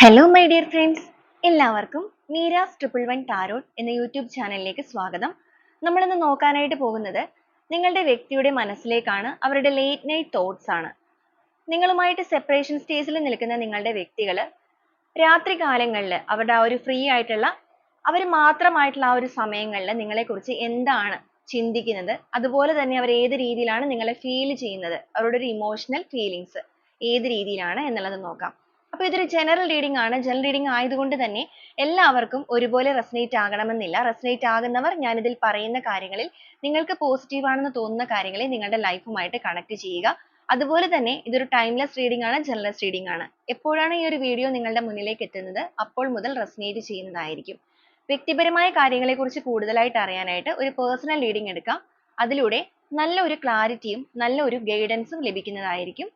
Hello my dear friends, എല്ലാവർക്കും Meera's 111 tarot എന്ന YouTube ചാനലിലേക്ക് സ്വാഗതം. നമ്മളിന്ന് നോക്കാനായിട്ട് പോകുന്നത് നിങ്ങളുടെ വ്യക്തിയുടെ മനസ്സിലേക്കാണ്, അവരുടെ ലേറ്റ് നൈറ്റ് തോട്ട്സ് ആണ്. നിങ്ങളുമായിട്ട് സെപ്പറേഷൻ സ്റ്റേജിൽ നിൽക്കുന്ന നിങ്ങളുടെ വ്യക്തികൾ രാത്രി കാലങ്ങളിൽ അവരുടെ ആ ഒരു ഫ്രീ ആയിട്ടുള്ള അവർ മാത്രമായിട്ടുള്ള ആ ഒരു സമയങ്ങളിൽ നിങ്ങളെക്കുറിച്ച് എന്താണ് ചിന്തിക്കുന്നത്, അതുപോലെ തന്നെ അവർ ഏത് രീതിയിലാണ് നിങ്ങളെ ഫീൽ ചെയ്യുന്നത്, അവരുടെ ഒരു ഇമോഷണൽ ഫീലിങ്സ് ഏത് രീതിയിലാണ് എന്നുള്ളത് നോക്കാം. അപ്പോൾ ഇതൊരു ജനറൽ റീഡിംഗ് ആണ്. ജനറൽ റീഡിംഗ് ആയതുകൊണ്ട് തന്നെ എല്ലാവർക്കും ഒരുപോലെ റെസനേറ്റ് ആകണമെന്നില്ല. റെസനേറ്റ് ആകുന്നവർ ഞാനിതിൽ പറയുന്ന കാര്യങ്ങളിൽ നിങ്ങൾക്ക് പോസിറ്റീവ് ആണെന്ന് തോന്നുന്ന കാര്യങ്ങളെ നിങ്ങളുടെ ലൈഫുമായിട്ട് കണക്ട് ചെയ്യുക. അതുപോലെ തന്നെ ഇതൊരു ടൈംലെസ് റീഡിംഗ് ആണ്, ജനറൽ റീഡിംഗ് ആണ്. എപ്പോഴാണ് ഈ ഒരു വീഡിയോ നിങ്ങളുടെ മുന്നിലേക്ക് എത്തുന്നത് അപ്പോൾ മുതൽ റെസനേറ്റ് ചെയ്യുന്നതായിരിക്കും. വ്യക്തിപരമായ കാര്യങ്ങളെക്കുറിച്ച് കൂടുതലായിട്ട് അറിയാനായിട്ട് ഒരു പേഴ്സണൽ റീഡിംഗ് എടുക്കാം. അതിലൂടെ നല്ല ഒരു ക്ലാരിറ്റിയും നല്ല ഒരു ഗൈഡൻസും ലഭിക്കുന്നതായിരിക്കും.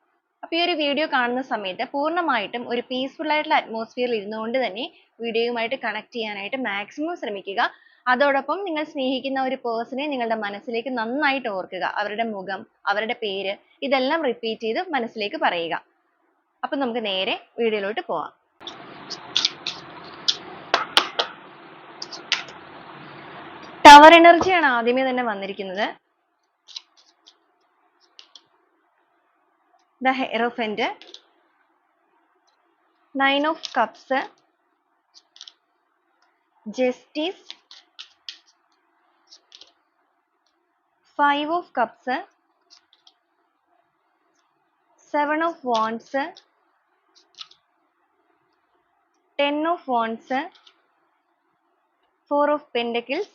അപ്പോൾ ഈ ഒരു വീഡിയോ കാണുന്ന സമയത്ത് പൂർണ്ണമായിട്ടും ഒരു പീസ്ഫുൾ ആയിട്ടുള്ള അറ്റ്മോസ്ഫിയറിൽ ഇരുന്നുകൊണ്ട് തന്നെ വീഡിയോയുമായിട്ട് കണക്ട് ചെയ്യാനായിട്ട് മാക്സിമം ശ്രമിക്കുക. അതോടൊപ്പം നിങ്ങൾ സ്നേഹിക്കുന്ന ഒരു പേഴ്സണെ നിങ്ങളുടെ മനസ്സിലേക്ക് നന്നായിട്ട് ഓർക്കുക. അവരുടെ മുഖം, അവരുടെ പേര് ഇതെല്ലാം റിപ്പീറ്റ് ചെയ്ത് മനസ്സിലേക്ക് പറയുക. അപ്പം നമുക്ക് നേരെ വീഡിയോയിലോട്ട് പോവാം. ടവർ എനർജിയാണ് ആദ്യമേ തന്നെ വന്നിരിക്കുന്നത്. The Hierophant, 9 of Cups, Justice, 5 of Cups, 7 of Wands, 10 of Wands, 4 of Pentacles,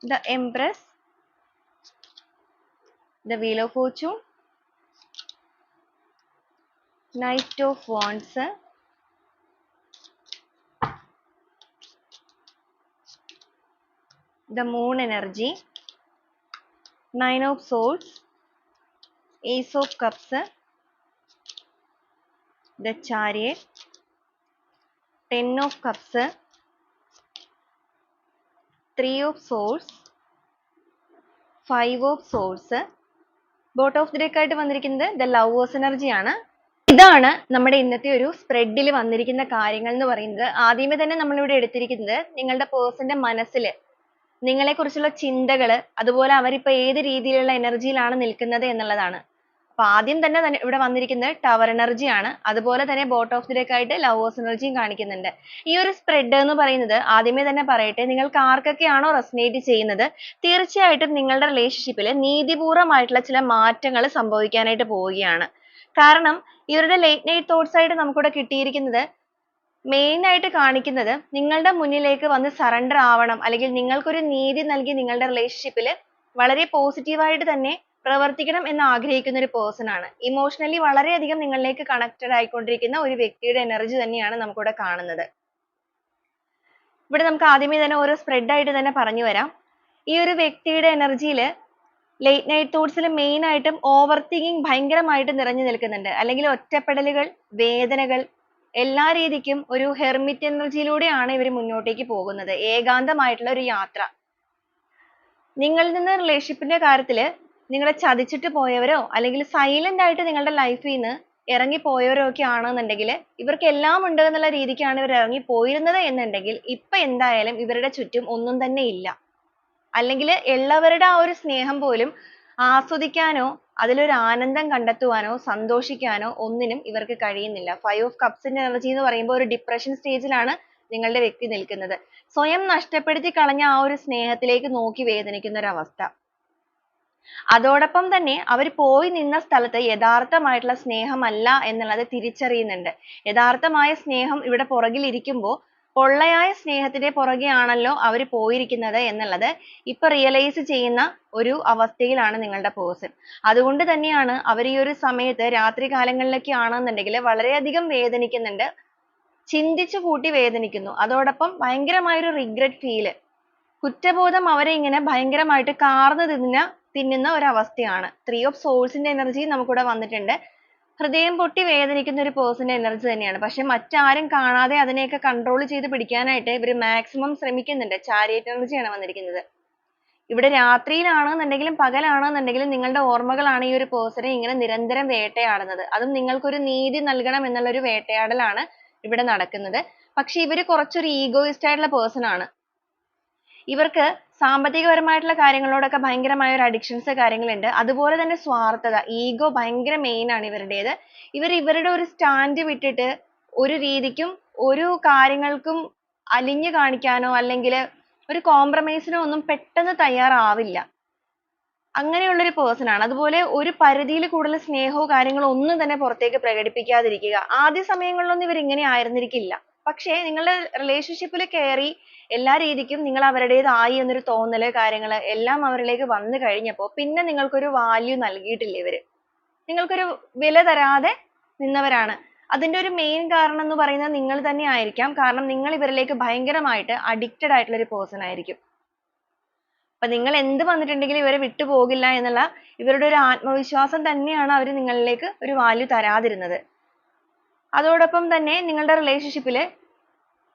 the Empress, the Wheel of Fortune, Knight of Wands, the Moon energy, 9 of Swords, Ace of Cups, the Chariot, 10 of Cups, 3 of Swords, 5 of Swords. Bottom of the deck ആയിട്ട് വന്നിരിക്കുന്നത് the lovers energy ആണ്. ഇതാണ് നമ്മുടെ ഇന്നത്തെ ഒരു സ്പ്രെഡിൽ വന്നിരിക്കുന്ന കാര്യങ്ങൾ എന്ന് പറയുന്നത്. ആദ്യമേ തന്നെ നമ്മളിവിടെ എടുത്തിരിക്കുന്നത് നിങ്ങളുടെ പേഴ്സന്റെ മനസ്സിൽ നിങ്ങളെ കുറിച്ചുള്ള ചിന്തകൾ, അതുപോലെ അവരിപ്പോൾ ഏത് രീതിയിലുള്ള എനർജിയിലാണ് നിൽക്കുന്നത് എന്നുള്ളതാണ്. അപ്പൊ ആദ്യം തന്നെ ഇവിടെ വന്നിരിക്കുന്നത് ടവർ എനർജി ആണ്. അതുപോലെ തന്നെ ബോട്ടം ഓഫ് ദി ഡെക്ക് ആയിട്ട് ലവേഴ്സ് എനർജിയും കാണിക്കുന്നുണ്ട്. ഈ ഒരു സ്പ്രെഡ് എന്ന് പറയുന്നത് ആദ്യമേ തന്നെ പറയട്ടെ, നിങ്ങൾക്ക് ആർക്കൊക്കെയാണോ റെസനേറ്റ് ചെയ്യുന്നത് തീർച്ചയായിട്ടും നിങ്ങളുടെ റിലേഷൻഷിപ്പിൽ നീതിപൂർവമായിട്ടുള്ള ചില മാറ്റങ്ങൾ സംഭവിക്കാനായിട്ട് പോവുകയാണ്. കാരണം ഇവരുടെ ലേറ്റ് നൈറ്റ് തോട്ട്സ് ആയിട്ട് നമുക്കിവിടെ കിട്ടിയിരിക്കുന്നത് മെയിൻ ആയിട്ട് കാണിക്കുന്നത് നിങ്ങളുടെ മുന്നിലേക്ക് വന്ന് സറണ്ടർ ആവണം, അല്ലെങ്കിൽ നിങ്ങൾക്കൊരു നീതി നൽകി നിങ്ങളുടെ റിലേഷൻഷിപ്പിൽ വളരെ പോസിറ്റീവായിട്ട് തന്നെ പ്രവർത്തിക്കണം എന്ന് ആഗ്രഹിക്കുന്ന ഒരു പേഴ്സൺ ആണ്. ഇമോഷണലി വളരെയധികം നിങ്ങളിലേക്ക് കണക്റ്റഡ് ആയിക്കൊണ്ടിരിക്കുന്ന ഒരു വ്യക്തിയുടെ എനർജി തന്നെയാണ് നമുക്കിവിടെ കാണുന്നത്. ഇവിടെ നമുക്ക് ആദ്യമേ തന്നെ ഓരോ സ്പ്രെഡ് ആയിട്ട് തന്നെ പറഞ്ഞു വരാം. ഈ ഒരു വ്യക്തിയുടെ എനർജിയിൽ ലേറ്റ് നൈറ്റ് തോട്ട്സിൽ മെയിൻ ആയിട്ടും ഓവർ തിങ്കിങ് ഭയങ്കരമായിട്ട് നിറഞ്ഞു നിൽക്കുന്നുണ്ട്, അല്ലെങ്കിൽ ഒറ്റപ്പെടലുകൾ, വേദനകൾ, എല്ലാ രീതിക്കും ഒരു ഹെർമിറ്റ് എനർജിയിലൂടെയാണ് ഇവർ മുന്നോട്ടേക്ക് പോകുന്നത്. ഏകാന്തമായിട്ടുള്ള ഒരു യാത്ര. നിങ്ങളിൽ നിന്ന് റിലേഷൻഷിപ്പിന്റെ കാര്യത്തിൽ നിങ്ങളെ ചതിച്ചിട്ട് പോയവരോ അല്ലെങ്കിൽ സൈലന്റ് ആയിട്ട് നിങ്ങളുടെ ലൈഫിൽ നിന്ന് ഇറങ്ങി പോയവരോ ഒക്കെ ആണെന്നുണ്ടെങ്കിൽ, ഇവർക്ക് എല്ലാം ഉണ്ട് എന്നുള്ള രീതിക്കാണ് ഇവർ ഇറങ്ങി പോയിരുന്നത് എന്നുണ്ടെങ്കിൽ ഇപ്പൊ എന്തായാലും ഇവരുടെ ചുറ്റും ഒന്നും തന്നെ ഇല്ല. അല്ലെങ്കിൽ ഉള്ളവരുടെ ആ ഒരു സ്നേഹം പോലും ആസ്വദിക്കാനോ അതിലൊരു ആനന്ദം കണ്ടെത്തുവാനോ സന്തോഷിക്കാനോ ഒന്നിനും ഇവർക്ക് കഴിയുന്നില്ല. 5 of Cups ന്റെ എനർജി എന്ന് പറയുമ്പോൾ ഒരു ഡിപ്രഷൻ സ്റ്റേജിലാണ് നിങ്ങളുടെ വ്യക്തി നിൽക്കുന്നത്. സ്വയം നഷ്ടപ്പെടുത്തി കളഞ്ഞ ആ ഒരു സ്നേഹത്തിലേക്ക് നോക്കി വേദനിക്കുന്ന ഒരു അവസ്ഥ. അതോടൊപ്പം തന്നെ അവർ പോയി നിന്ന സ്ഥലത്ത് യഥാർത്ഥമായിട്ടുള്ള സ്നേഹമല്ല എന്നുള്ളത് തിരിച്ചറിയുന്നുണ്ട്. യഥാർത്ഥമായ സ്നേഹം ഇവിടെ പുറകിൽ ഇരിക്കുമ്പോൾ പൊള്ളയായ സ്നേഹത്തിന്റെ പുറകെയാണല്ലോ അവർ പോയിരിക്കുന്നത് എന്നുള്ളത് ഇപ്പൊ റിയലൈസ് ചെയ്യുന്ന ഒരു അവസ്ഥയിലാണ് നിങ്ങളുടെ പേഴ്സൺ. അതുകൊണ്ട് തന്നെയാണ് അവർ ഈ ഒരു സമയത്ത് രാത്രി കാലങ്ങളിലൊക്കെ ആണെന്നുണ്ടെങ്കിൽ വളരെയധികം വേദനിക്കുന്നുണ്ട്, ചിന്തിച്ചു കൂട്ടി വേദനിക്കുന്നു. അതോടൊപ്പം ഭയങ്കരമായൊരു റിഗ്രറ്റ് ഫീല്, കുറ്റബോധം അവരെ ഇങ്ങനെ ഭയങ്കരമായിട്ട് കാർന്നു തിന്നുന്ന ഒരവസ്ഥയാണ്. 3 of Swords ന്റെ എനർജി നമുക്കിവിടെ വന്നിട്ടുണ്ട്. ഹൃദയം പൊട്ടി വേദനിക്കുന്ന ഒരു പേഴ്സന്റെ എനർജി തന്നെയാണ്. പക്ഷെ മറ്റാരും കാണാതെ അതിനെയൊക്കെ കൺട്രോൾ ചെയ്ത് പിടിക്കാനായിട്ട് ഇവർ മാക്സിമം ശ്രമിക്കുന്നുണ്ട്. ചാരിയറ്റ് എനർജിയാണ് വന്നിരിക്കുന്നത്. ഇവിടെ രാത്രിയിലാണെന്നുണ്ടെങ്കിലും പകലാണെന്നുണ്ടെങ്കിലും നിങ്ങളുടെ ഓർമ്മകളാണ് ഈ ഒരു പേഴ്സണെ ഇങ്ങനെ നിരന്തരം വേട്ടയാടുന്നത്. അതും നിങ്ങൾക്കൊരു നീതി നൽകണം എന്നുള്ളൊരു വേട്ടയാടലാണ് ഇവിടെ നടക്കുന്നത്. പക്ഷെ ഇവര് കുറച്ചൊരു ഈഗോയിസ്റ്റ് ആയിട്ടുള്ള പേഴ്സൺ ആണ്. ഇവർക്ക് സാമ്പത്തികപരമായിട്ടുള്ള കാര്യങ്ങളോടൊക്കെ ഭയങ്കരമായ ഒരു അഡിക്ഷൻസ് കാര്യങ്ങളുണ്ട്. അതുപോലെ തന്നെ സ്വാർത്ഥത, ഈഗോ ഭയങ്കര മെയിൻ ആണ് ഇവരുടേത്. ഇവർ ഇവരുടെ ഒരു സ്റ്റാൻഡ് വിട്ടിട്ട് ഒരു രീതിക്കും ഒരു കാര്യങ്ങൾക്കും അലിഞ്ഞു കാണിക്കാനോ അല്ലെങ്കിൽ ഒരു കോംപ്രമൈസിനോ ഒന്നും പെട്ടെന്ന് തയ്യാറാവില്ല. അങ്ങനെയുള്ള ഒരു പേഴ്സൺ ആണ്. അതുപോലെ ഒരു പരിധിയിൽ കൂടുതൽ സ്നേഹവും കാര്യങ്ങളോ ഒന്നും തന്നെ പുറത്തേക്ക് പ്രകടിപ്പിക്കാതിരിക്കുക. ആദ്യ സമയങ്ങളിലൊന്നും ഇവർ ഇങ്ങനെ ആയിരുന്നിരിക്കില്ല. പക്ഷേ നിങ്ങളുടെ റിലേഷൻഷിപ്പിൽ കയറി എല്ലാ രീതിക്കും നിങ്ങൾ അവരുടേതായി എന്നൊരു തോന്നല് കാര്യങ്ങൾ എല്ലാം അവരിലേക്ക് വന്നു കഴിഞ്ഞപ്പോൾ പിന്നെ നിങ്ങൾക്കൊരു വാല്യൂ നൽകിയിട്ടില്ല ഇവര്. നിങ്ങൾക്കൊരു വില തരാതെ നിന്നവരാണ്. അതിന്റെ ഒരു മെയിൻ കാരണം എന്ന് പറയുന്നത് നിങ്ങൾ തന്നെ ആയിരിക്കാം. കാരണം നിങ്ങൾ ഇവരിലേക്ക് ഭയങ്കരമായിട്ട് അഡിക്റ്റഡ് ആയിട്ടുള്ള ഒരു പേഴ്സൺ ആയിരിക്കും. അപ്പൊ നിങ്ങൾ എന്ത് വന്നിട്ടുണ്ടെങ്കിലും ഇവരെ വിട്ടു പോകില്ല എന്നുള്ള ഇവരുടെ ഒരു ആത്മവിശ്വാസം തന്നെയാണ് അവർ നിങ്ങളിലേക്ക് ഒരു വാല്യൂ തരാതിരുന്നത്. അതോടൊപ്പം തന്നെ നിങ്ങളുടെ റിലേഷൻഷിപ്പിൽ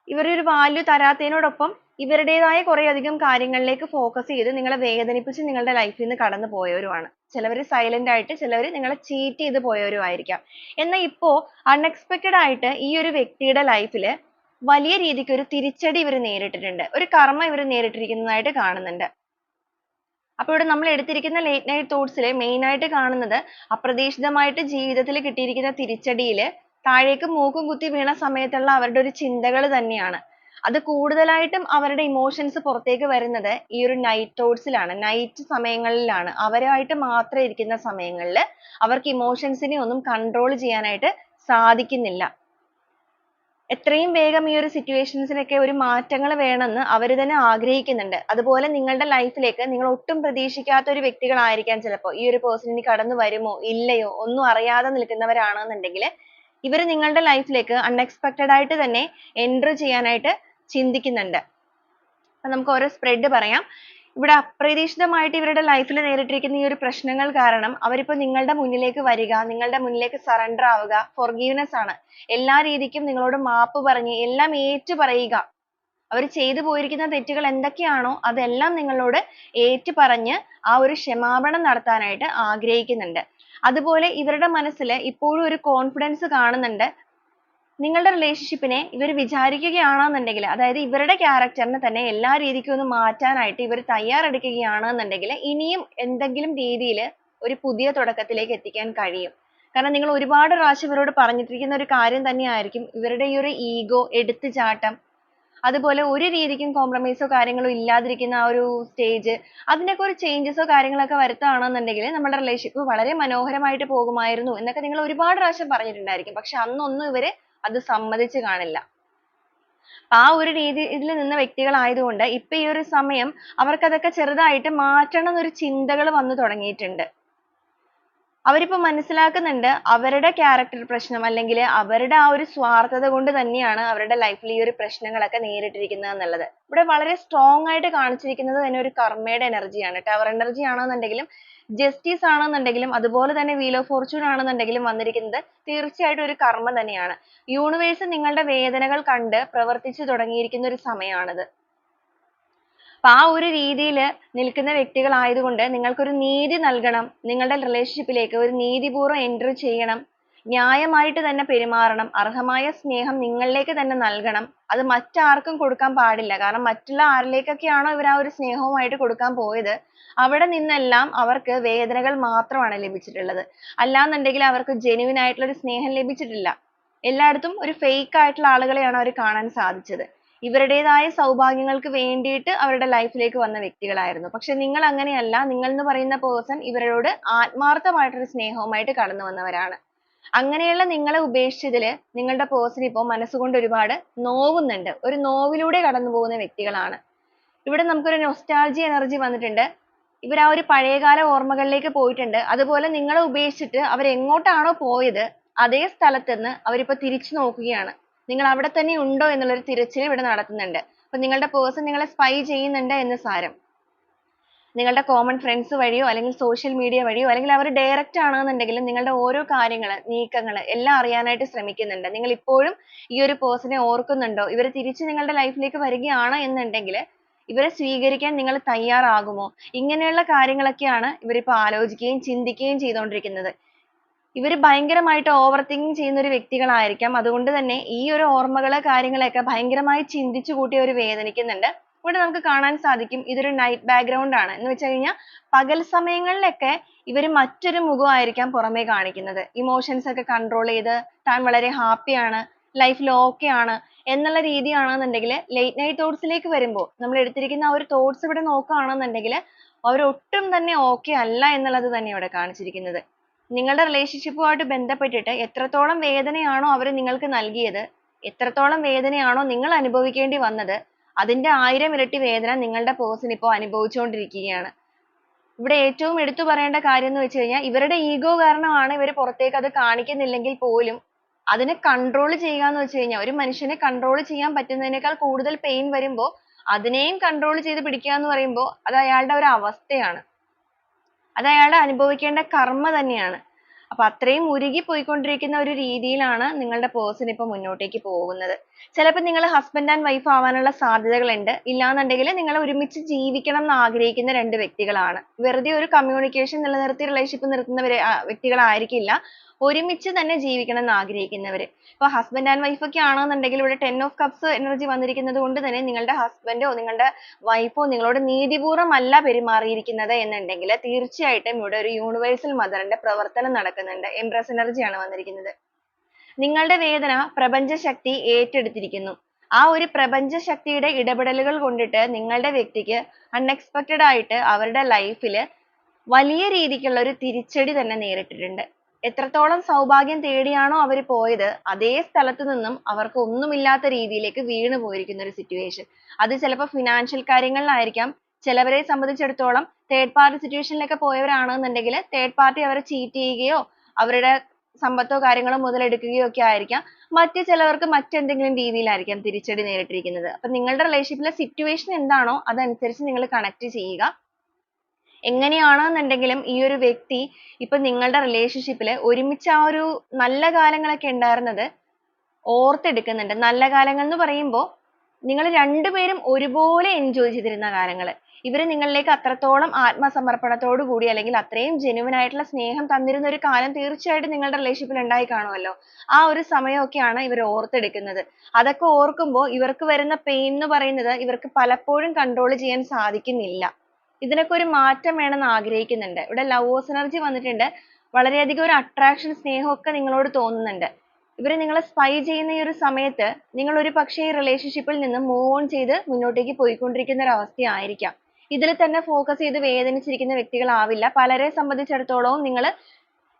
ഇവർ ഒരു വാല്യൂ തരാത്തതിനോടൊപ്പം ഇവരുടേതായ കുറെ അധികം കാര്യങ്ങളിലേക്ക് ഫോക്കസ് ചെയ്ത് നിങ്ങളെ വേദനിപ്പിച്ച് നിങ്ങളുടെ ലൈഫിൽ നിന്ന് കടന്നു പോയവരുമാണ്. ചിലവർ സൈലന്റ് ആയിട്ട് ചിലവർ നിങ്ങളെ ചീറ്റ് ചെയ്ത് പോയവരും ആയിരിക്കാം. എന്നാൽ ഇപ്പോ അൺഎക്സ്പെക്റ്റഡ് ആയിട്ട് ഈ ഒരു വ്യക്തിയുടെ ലൈഫിൽ വലിയ രീതിക്ക് ഒരു തിരിച്ചടി ഇവർ നേരിട്ടിട്ടുണ്ട്. ഒരു കർമ്മ ഇവർ നേരിട്ടിരിക്കുന്നതായിട്ട് കാണുന്നുണ്ട്. അപ്പോൾ ഇവിടെ നമ്മൾ എടുത്തിരിക്കുന്ന ലേറ്റ് നൈറ്റ് തോട്ട്സിൽ മെയിൻ ആയിട്ട് കാണുന്നത് അപ്രതീക്ഷിതമായിട്ട് ജീവിതത്തിൽ കിട്ടിയിരിക്കുന്ന തിരിച്ചടിയിൽ താഴേക്ക് മൂക്കും കുത്തി വീണ സമയത്തുള്ള അവരുടെ ഒരു ചിന്തകൾ തന്നെയാണ്. അത് കൂടുതലായിട്ടും അവരുടെ ഇമോഷൻസ് പുറത്തേക്ക് വരുന്നത് ഈ ഒരു നൈറ്റ് തോട്ട്സിലാണ്, നൈറ്റ് സമയങ്ങളിലാണ്. അവരായിട്ട് മാത്രം ഇരിക്കുന്ന സമയങ്ങളിൽ അവർക്ക് ഇമോഷൻസിനെ ഒന്നും കൺട്രോൾ ചെയ്യാനായിട്ട് സാധിക്കുന്നില്ല. എത്രയും വേഗം ഈ ഒരു സിറ്റുവേഷൻസിനൊക്കെ ഒരു മാറ്റങ്ങൾ വേണമെന്ന് അവർ തന്നെ ആഗ്രഹിക്കുന്നുണ്ട്. അതുപോലെ നിങ്ങളുടെ ലൈഫിലേക്ക് നിങ്ങൾ ഒട്ടും പ്രതീക്ഷിക്കാത്ത ഒരു വ്യക്തികളായിരിക്കാം ചിലപ്പോൾ ഈ ഒരു പേഴ്സൺ ഇനി കടന്നു വരുമോ ഇല്ലയോ ഒന്നും അറിയാതെ നിൽക്കുന്നവരാണെന്നുണ്ടെങ്കിൽ ഇവർ നിങ്ങളുടെ ലൈഫിലേക്ക് അൺഎക്സ്പെക്റ്റഡ് ആയിട്ട് തന്നെ എൻറ്റർ ചെയ്യാനായിട്ട് ചിന്തിക്കുന്നുണ്ട്. അപ്പൊ നമുക്ക് ഓരോ സ്പ്രെഡ് പറയാം. ഇവിടെ അപ്രതീക്ഷിതമായിട്ട് ഇവരുടെ ലൈഫിൽ നേരിട്ടിരിക്കുന്ന ഈ ഒരു പ്രശ്നങ്ങൾ കാരണം അവരിപ്പോ നിങ്ങളുടെ മുന്നിലേക്ക് വരിക, നിങ്ങളുടെ മുന്നിലേക്ക് സറണ്ടർ ആവുക, ഫോർഗീവ്നെസ് ആണ്. എല്ലാ രീതിക്കും നിങ്ങളോട് മാപ്പ് പറഞ്ഞ് എല്ലാം ഏറ്റു പറയുക. അവർ ചെയ്തു പോയിരിക്കുന്ന തെറ്റുകൾ എന്തൊക്കെയാണോ അതെല്ലാം നിങ്ങളോട് ഏറ്റു പറഞ്ഞ് ആ ഒരു ക്ഷമാപണം നടത്താനായിട്ട് ആഗ്രഹിക്കുന്നുണ്ട്. അതുപോലെ ഇവരുടെ മനസ്സിൽ ഇപ്പോഴും ഒരു കോൺഫിഡൻസ് കാണുന്നുണ്ട്. നിങ്ങളുടെ റിലേഷൻഷിപ്പിനെ ഇവർ വിചാരിക്കുകയാണെന്നുണ്ടെങ്കിൽ, അതായത് ഇവരുടെ ക്യാരക്ടറിനെ തന്നെ എല്ലാ രീതിക്കും ഒന്ന് മാറ്റാനായിട്ട് ഇവർ തയ്യാറെടുക്കുകയാണെന്നുണ്ടെങ്കിൽ ഇനിയും എന്തെങ്കിലും രീതിയിൽ ഒരു പുതിയ തുടക്കത്തിലേക്ക് എത്തിക്കാൻ കഴിയും. കാരണം നിങ്ങൾ ഒരുപാട് പ്രാവശ്യം ഇവരോട് പറഞ്ഞിട്ടിരിക്കുന്ന ഒരു കാര്യം തന്നെയായിരിക്കും ഇവരുടെ ഈ ഒരു ഈഗോ, എടുത്തുചാട്ടം, അതുപോലെ ഒരു രീതിക്കും കോംപ്രമൈസോ കാര്യങ്ങളോ ഇല്ലാതിരിക്കുന്ന ആ ഒരു സ്റ്റേജ്, അതിനൊക്കെ ഒരു ചേഞ്ചസോ കാര്യങ്ങളൊക്കെ വരുത്തുകയാണെന്നുണ്ടെങ്കിൽ നമ്മുടെ റിലേഷൻഷിപ്പ് വളരെ മനോഹരമായിട്ട് പോകുമായിരുന്നു എന്നൊക്കെ നിങ്ങൾ ഒരുപാട് പ്രാവശ്യം പറഞ്ഞിട്ടുണ്ടായിരിക്കും. പക്ഷെ അന്നൊന്നും ഇവര് അത് സമ്മതിച്ചു കാണില്ല. ആ ഒരു രീതിയിൽ നിന്ന വ്യക്തികളായതുകൊണ്ട് ഇപ്പൊ ഈ ഒരു സമയം അവർക്ക് അതൊക്കെ ചെറുതായിട്ട് മാറ്റണം എന്നൊരു ചിന്തകൾ വന്നു തുടങ്ങിയിട്ടുണ്ട്. അവരിപ്പോ മനസ്സിലാക്കുന്നുണ്ട് അവരുടെ ക്യാരക്ടർ പ്രശ്നം അല്ലെങ്കിൽ അവരുടെ ആ ഒരു സ്വാർത്ഥത കൊണ്ട് തന്നെയാണ് അവരുടെ ലൈഫിൽ ഈ ഒരു പ്രശ്നങ്ങളൊക്കെ നേരിട്ടിരിക്കുന്നത് എന്നുള്ളത്. ഇവിടെ വളരെ സ്ട്രോങ് ആയിട്ട് കാണിച്ചിരിക്കുന്നത് തന്നെ ഒരു കർമ്മയുടെ എനർജിയാണ്. ടവർ എനർജി ആണെന്നുണ്ടെങ്കിലും ജസ്റ്റിസ് ആണെന്നുണ്ടെങ്കിലും അതുപോലെ തന്നെ വീൽ ഓഫ് ഫോർച്യൂൺ ആണെന്നുണ്ടെങ്കിലും വന്നിരിക്കുന്നത് തീർച്ചയായിട്ടും ഒരു കർമ്മ തന്നെയാണ്. യൂണിവേഴ്സ് നിങ്ങളുടെ വേദനകൾ കണ്ട് പ്രവർത്തിച്ചു തുടങ്ങിയിരിക്കുന്ന ഒരു സമയമാണിത്. അപ്പൊ ആ ഒരു രീതിയിൽ നിൽക്കുന്ന വ്യക്തികളായതുകൊണ്ട് നിങ്ങൾക്കൊരു നീതി നൽകണം, നിങ്ങളുടെ റിലേഷൻഷിപ്പിലേക്ക് ഒരു നീതിപൂർവ്വം എൻറ്റർ ചെയ്യണം, ന്യായമായിട്ട് തന്നെ പെരുമാറണം, അർഹമായ സ്നേഹം നിങ്ങളിലേക്ക് തന്നെ നൽകണം. അത് മറ്റാർക്കും കൊടുക്കാൻ പാടില്ല. കാരണം മറ്റുള്ള ആരിലേക്കൊക്കെയാണോ ഇവർ ആ ഒരു സ്നേഹവുമായിട്ട് കൊടുക്കാൻ പോയത് അവിടെ നിന്നെല്ലാം അവർക്ക് വേദനകൾ മാത്രമാണ് ലഭിച്ചിട്ടുള്ളത്. അല്ലാന്നുണ്ടെങ്കിൽ അവർക്ക് ജെന്യുവിൻ ആയിട്ടുള്ള ഒരു സ്നേഹം ലഭിച്ചിട്ടില്ല. എല്ലായിടത്തും ഒരു ഫേക്ക് ആയിട്ടുള്ള ആളുകളെയാണ് അവർ കാണാൻ സാധിച്ചത്. ഇവരുടേതായ സൗഭാഗ്യങ്ങൾക്ക് വേണ്ടിയിട്ട് അവരുടെ ലൈഫിലേക്ക് വന്ന വ്യക്തികളായിരുന്നു. പക്ഷെ നിങ്ങൾ അങ്ങനെയല്ല. നിങ്ങൾ എന്ന് പറയുന്ന പേഴ്സൺ ഇവരോട് ആത്മാർത്ഥമായിട്ടൊരു സ്നേഹവുമായിട്ട് കടന്നു വന്നവരാണ്. അങ്ങനെയുള്ള നിങ്ങളെ ഉപേക്ഷിച്ചതിൽ നിങ്ങളുടെ പേഴ്സൺ ഇപ്പോൾ മനസ്സുകൊണ്ട് ഒരുപാട് നോവുന്നുണ്ട്. ഒരു നോവിലൂടെ കടന്നു പോകുന്ന വ്യക്തികളാണ്. ഇവിടെ നമുക്കൊരു നൊസ്റ്റാൾജിയ എനർജി വന്നിട്ടുണ്ട്. ഇവർ ആ ഒരു പഴയകാല ഓർമ്മകളിലേക്ക് പോയിട്ടുണ്ട്. അതുപോലെ നിങ്ങളെ ഉപേക്ഷിച്ചിട്ട് അവർ എങ്ങോട്ടാണോ പോയത് അതേ സ്ഥലത്ത് നിന്ന് അവരിപ്പോ തിരിച്ചു നോക്കുകയാണ്. നിങ്ങൾ അവിടെ തന്നെ ഉണ്ടോ എന്നുള്ളൊരു തിരച്ചിൽ ഇവിടെ നടത്തുന്നുണ്ട്. അപ്പൊ നിങ്ങളുടെ പേഴ്സൺ നിങ്ങളെ സ്പൈ ചെയ്യുന്നുണ്ട് എന്ന് സാരം. നിങ്ങളുടെ കോമൺ ഫ്രണ്ട്സ് വഴിയോ അല്ലെങ്കിൽ സോഷ്യൽ മീഡിയ വഴിയോ അല്ലെങ്കിൽ അവർ ഡയറക്റ്റ് ആണെന്നുണ്ടെങ്കിലും നിങ്ങളുടെ ഓരോ കാര്യങ്ങൾ, നീക്കങ്ങൾ എല്ലാം അറിയാനായിട്ട് ശ്രമിക്കുന്നുണ്ട്. നിങ്ങൾ ഇപ്പോഴും ഈ ഒരു പേഴ്സണെ ഓർക്കുന്നുണ്ടോ, ഇവർ തിരിച്ച് നിങ്ങളുടെ ലൈഫിലേക്ക് വരികയാണ് എന്നുണ്ടെങ്കിൽ ഇവരെ സ്വീകരിക്കാൻ നിങ്ങൾ തയ്യാറാകുമോ? ഇങ്ങനെയുള്ള കാര്യങ്ങളൊക്കെയാണ് ഇവരിപ്പോ ആലോചിക്കുകയും ചിന്തിക്കുകയും ചെയ്തുകൊണ്ടിരിക്കുന്നത്. ഇവര് ഭയങ്കരമായിട്ട് ഓവർ തിങ്കിങ് ചെയ്യുന്ന ഒരു വ്യക്തികളായിരിക്കാം. അതുകൊണ്ട് തന്നെ ഈ ഒരു ഓർമ്മകള് കാര്യങ്ങളൊക്കെ ഭയങ്കരമായി ചിന്തിച്ചു കൂട്ടി അവര് വേദനിക്കുന്നുണ്ട്. ഇവിടെ നമുക്ക് കാണാൻ സാധിക്കും ഇതൊരു നൈറ്റ് ബാക്ക്ഗ്രൗണ്ട് ആണ്. എന്ന് വെച്ച് കഴിഞ്ഞാൽ പകൽ സമയങ്ങളിലൊക്കെ ഇവര് മറ്റൊരു മുഖമായിരിക്കാം പുറമേ കാണിക്കുന്നത്. ഇമോഷൻസ് ഒക്കെ കൺട്രോൾ ചെയ്ത് താൻ വളരെ ഹാപ്പി ആണ്, ലൈഫിൽ ഓക്കെ ആണ് എന്നുള്ള രീതിയാണെന്നുണ്ടെങ്കിൽ ലേറ്റ് നൈറ്റ് തോട്ട്സിലേക്ക് വരുമ്പോൾ നമ്മൾ എടുത്തിരിക്കുന്ന ആ ഒരു തോട്ട്സ് ഇവിടെ നോക്കുകയാണെന്നുണ്ടെങ്കിൽ അവരൊട്ടും തന്നെ ഓക്കെ അല്ല എന്നുള്ളത് തന്നെ ഇവിടെ കാണിച്ചിരിക്കുന്നത്. നിങ്ങളുടെ റിലേഷൻഷിപ്പുമായിട്ട് ബന്ധപ്പെട്ടിട്ട് എത്രത്തോളം വേദനയാണോ അവർ നിങ്ങൾക്ക് നൽകിയത്, എത്രത്തോളം വേദനയാണോ നിങ്ങൾ അനുഭവിക്കേണ്ടി വന്നത്, അതിന്റെ 1000 ഇരട്ടി വേദന നിങ്ങളുടെ പേഴ്സൺ ഇപ്പോൾ അനുഭവിച്ചുകൊണ്ടിരിക്കുകയാണ്. ഇവിടെ ഏറ്റവും എടുത്തു പറയേണ്ട കാര്യം എന്ന് വെച്ച് കഴിഞ്ഞാൽ ഇവരുടെ ഈഗോ കാരണമാണ് ഇവർ പുറത്തേക്ക് അത് കാണിക്കുന്നില്ലെങ്കിൽ പോലും അതിനെ കൺട്രോൾ ചെയ്യുക എന്ന് വെച്ച് കഴിഞ്ഞാൽ ഒരു മനുഷ്യനെ കൺട്രോൾ ചെയ്യാൻ പറ്റുന്നതിനേക്കാൾ കൂടുതൽ പെയിൻ വരുമ്പോൾ അതിനെയും കൺട്രോൾ ചെയ്ത് പിടിക്കുക എന്ന് പറയുമ്പോൾ അത് അയാളുടെ ഒരു അവസ്ഥയാണ്. അത് അയാളുടെ അനുഭവിക്കേണ്ട കർമ്മ തന്നെയാണ്. അപ്പൊ അത്രയും ഉരുകി പോയിക്കൊണ്ടിരിക്കുന്ന ഒരു രീതിയിലാണ് നിങ്ങളുടെ പേഴ്സൺ ഇപ്പൊ മുന്നോട്ടേക്ക് പോകുന്നത്. ചിലപ്പോൾ നിങ്ങൾ ഹസ്ബൻഡ് ആൻഡ് വൈഫ് ആവാനുള്ള സാധ്യതകളുണ്ട്. ഇല്ലാന്നുണ്ടെങ്കിൽ നിങ്ങൾ ഒരുമിച്ച് ജീവിക്കണം എന്ന് ആഗ്രഹിക്കുന്ന രണ്ട് വ്യക്തികളാണ്. വെറുതെ ഒരു കമ്മ്യൂണിക്കേഷൻ നിലനിർത്തി റിലേഷൻഷിപ്പ് നിർത്തുന്ന വ്യക്തികളായിരിക്കില്ല. ഒരുമിച്ച് തന്നെ ജീവിക്കണം എന്ന് ആഗ്രഹിക്കുന്നവര്. ഇപ്പൊ ഹസ്ബൻഡ് ആൻഡ് വൈഫ് ഒക്കെ ആണെന്നുണ്ടെങ്കിൽ ഇവിടെ 10 ഓഫ് കപ്സ് എനർജി വന്നിരിക്കുന്നത് കൊണ്ട് തന്നെ നിങ്ങളുടെ ഹസ്ബൻഡോ നിങ്ങളുടെ വൈഫോ നിങ്ങളോട് നീതിപൂർവ്വം അല്ല പെരുമാറിയിരിക്കുന്നത് എന്നുണ്ടെങ്കിൽ തീർച്ചയായിട്ടും ഇവിടെ ഒരു യൂണിവേഴ്സൽ മദറിന്റെ പ്രവർത്തനം നടക്കുന്നുണ്ട്. എംപ്രസ് എനർജിയാണ് വന്നിരിക്കുന്നത്. നിങ്ങളുടെ വേദന പ്രപഞ്ചശക്തി ഏറ്റെടുത്തിരിക്കുന്നു. ആ ഒരു പ്രപഞ്ചശക്തിയുടെ ഇടപെടലുകൾ കൊണ്ടിട്ട് നിങ്ങളുടെ വ്യക്തിക്ക് അൺഎക്സ്പെക്റ്റഡ് ആയിട്ട് അവരുടെ ലൈഫിൽ വലിയ രീതിക്കുള്ള ഒരു തിരിച്ചടി തന്നെ നേരിട്ടിട്ടുണ്ട്. എത്രത്തോളം സൗഭാഗ്യം തേടിയാണോ അവർ പോയത് അതേ സ്ഥലത്ത് നിന്നും അവർക്ക് ഒന്നുമില്ലാത്ത രീതിയിലേക്ക് വീണു പോയിരിക്കുന്ന ഒരു സിറ്റുവേഷൻ. അത് ചിലപ്പോൾ ഫിനാൻഷ്യൽ കാര്യങ്ങളിലായിരിക്കാം. ചിലവരെ സംബന്ധിച്ചിടത്തോളം തേർഡ് പാർട്ടി സിറ്റുവേഷനിലൊക്കെ പോയവരാണെന്നുണ്ടെങ്കിൽ തേർഡ് പാർട്ടി അവരെ ചീറ്റ് ചെയ്യുകയോ അവരുടെ സമ്പത്തോ കാര്യങ്ങളോ മുതലെടുക്കുകയോ ഒക്കെ ആയിരിക്കാം. മറ്റു ചിലവർക്ക് മറ്റെന്തെങ്കിലും രീതിയിലായിരിക്കാം തിരിച്ചടി നേരിട്ടിരിക്കുന്നത്. അപ്പൊ നിങ്ങളുടെ റിലേഷൻഷിപ്പിലെ സിറ്റുവേഷൻ എന്താണോ അതനുസരിച്ച് നിങ്ങൾ കണക്ട് ചെയ്യുക. എങ്ങനെയാണെന്നുണ്ടെങ്കിലും ഈ ഒരു വ്യക്തി ഇപ്പൊ നിങ്ങളുടെ റിലേഷൻഷിപ്പിൽ ഒരുമിച്ച് ആ ഒരു നല്ല കാലങ്ങളൊക്കെ ഉണ്ടായിരുന്നത് ഓർത്തെടുക്കുന്നുണ്ട്. നല്ല കാലങ്ങൾ എന്ന് പറയുമ്പോൾ നിങ്ങൾ രണ്ടുപേരും ഒരുപോലെ എൻജോയ് ചെയ്തിരുന്ന കാലങ്ങൾ. ഇവര് നിങ്ങളിലേക്ക് അത്രത്തോളം ആത്മസമർപ്പണത്തോടു കൂടി അല്ലെങ്കിൽ അത്രയും ജെന്യുവൻ ആയിട്ടുള്ള സ്നേഹം തന്നിരുന്ന ഒരു കാലം തീർച്ചയായിട്ടും നിങ്ങളുടെ റിലേഷൻഷിപ്പിൽ ഉണ്ടായി കാണുമല്ലോ. ആ ഒരു സമയമൊക്കെയാണ് ഇവർ ഓർത്തെടുക്കുന്നത്. അതൊക്കെ ഓർക്കുമ്പോൾ ഇവർക്ക് വരുന്ന പെയിൻ എന്ന് പറയുന്നത് ഇവർക്ക് പലപ്പോഴും കൺട്രോൾ ചെയ്യാൻ സാധിക്കുന്നില്ല. ഇതിനൊക്കെ ഒരു മാറ്റം വേണമെന്ന് ആഗ്രഹിക്കുന്നുണ്ട്. ഇവിടെ ലവേഴ്സ് എനർജി വന്നിട്ടുണ്ട്. വളരെയധികം ഒരു അട്രാക്ഷൻ സ്നേഹം ഒക്കെ നിങ്ങളോട് തോന്നുന്നുണ്ട്. ഇവര് നിങ്ങളെ സ്പൈ ചെയ്യുന്ന ഈ ഒരു സമയത്ത് നിങ്ങൾ ഒരു പക്ഷേ ഈ റിലേഷൻഷിപ്പിൽ നിന്ന് മൂവ് ഓൺ ചെയ്ത് മുന്നോട്ടേക്ക് പോയിക്കൊണ്ടിരിക്കുന്ന ഒരു അവസ്ഥയായിരിക്കാം. ഇതിൽ തന്നെ ഫോക്കസ് ചെയ്ത് വേദനിച്ചിരിക്കുന്ന വ്യക്തികളാവില്ല. പലരെ സംബന്ധിച്ചിടത്തോളം നിങ്ങൾ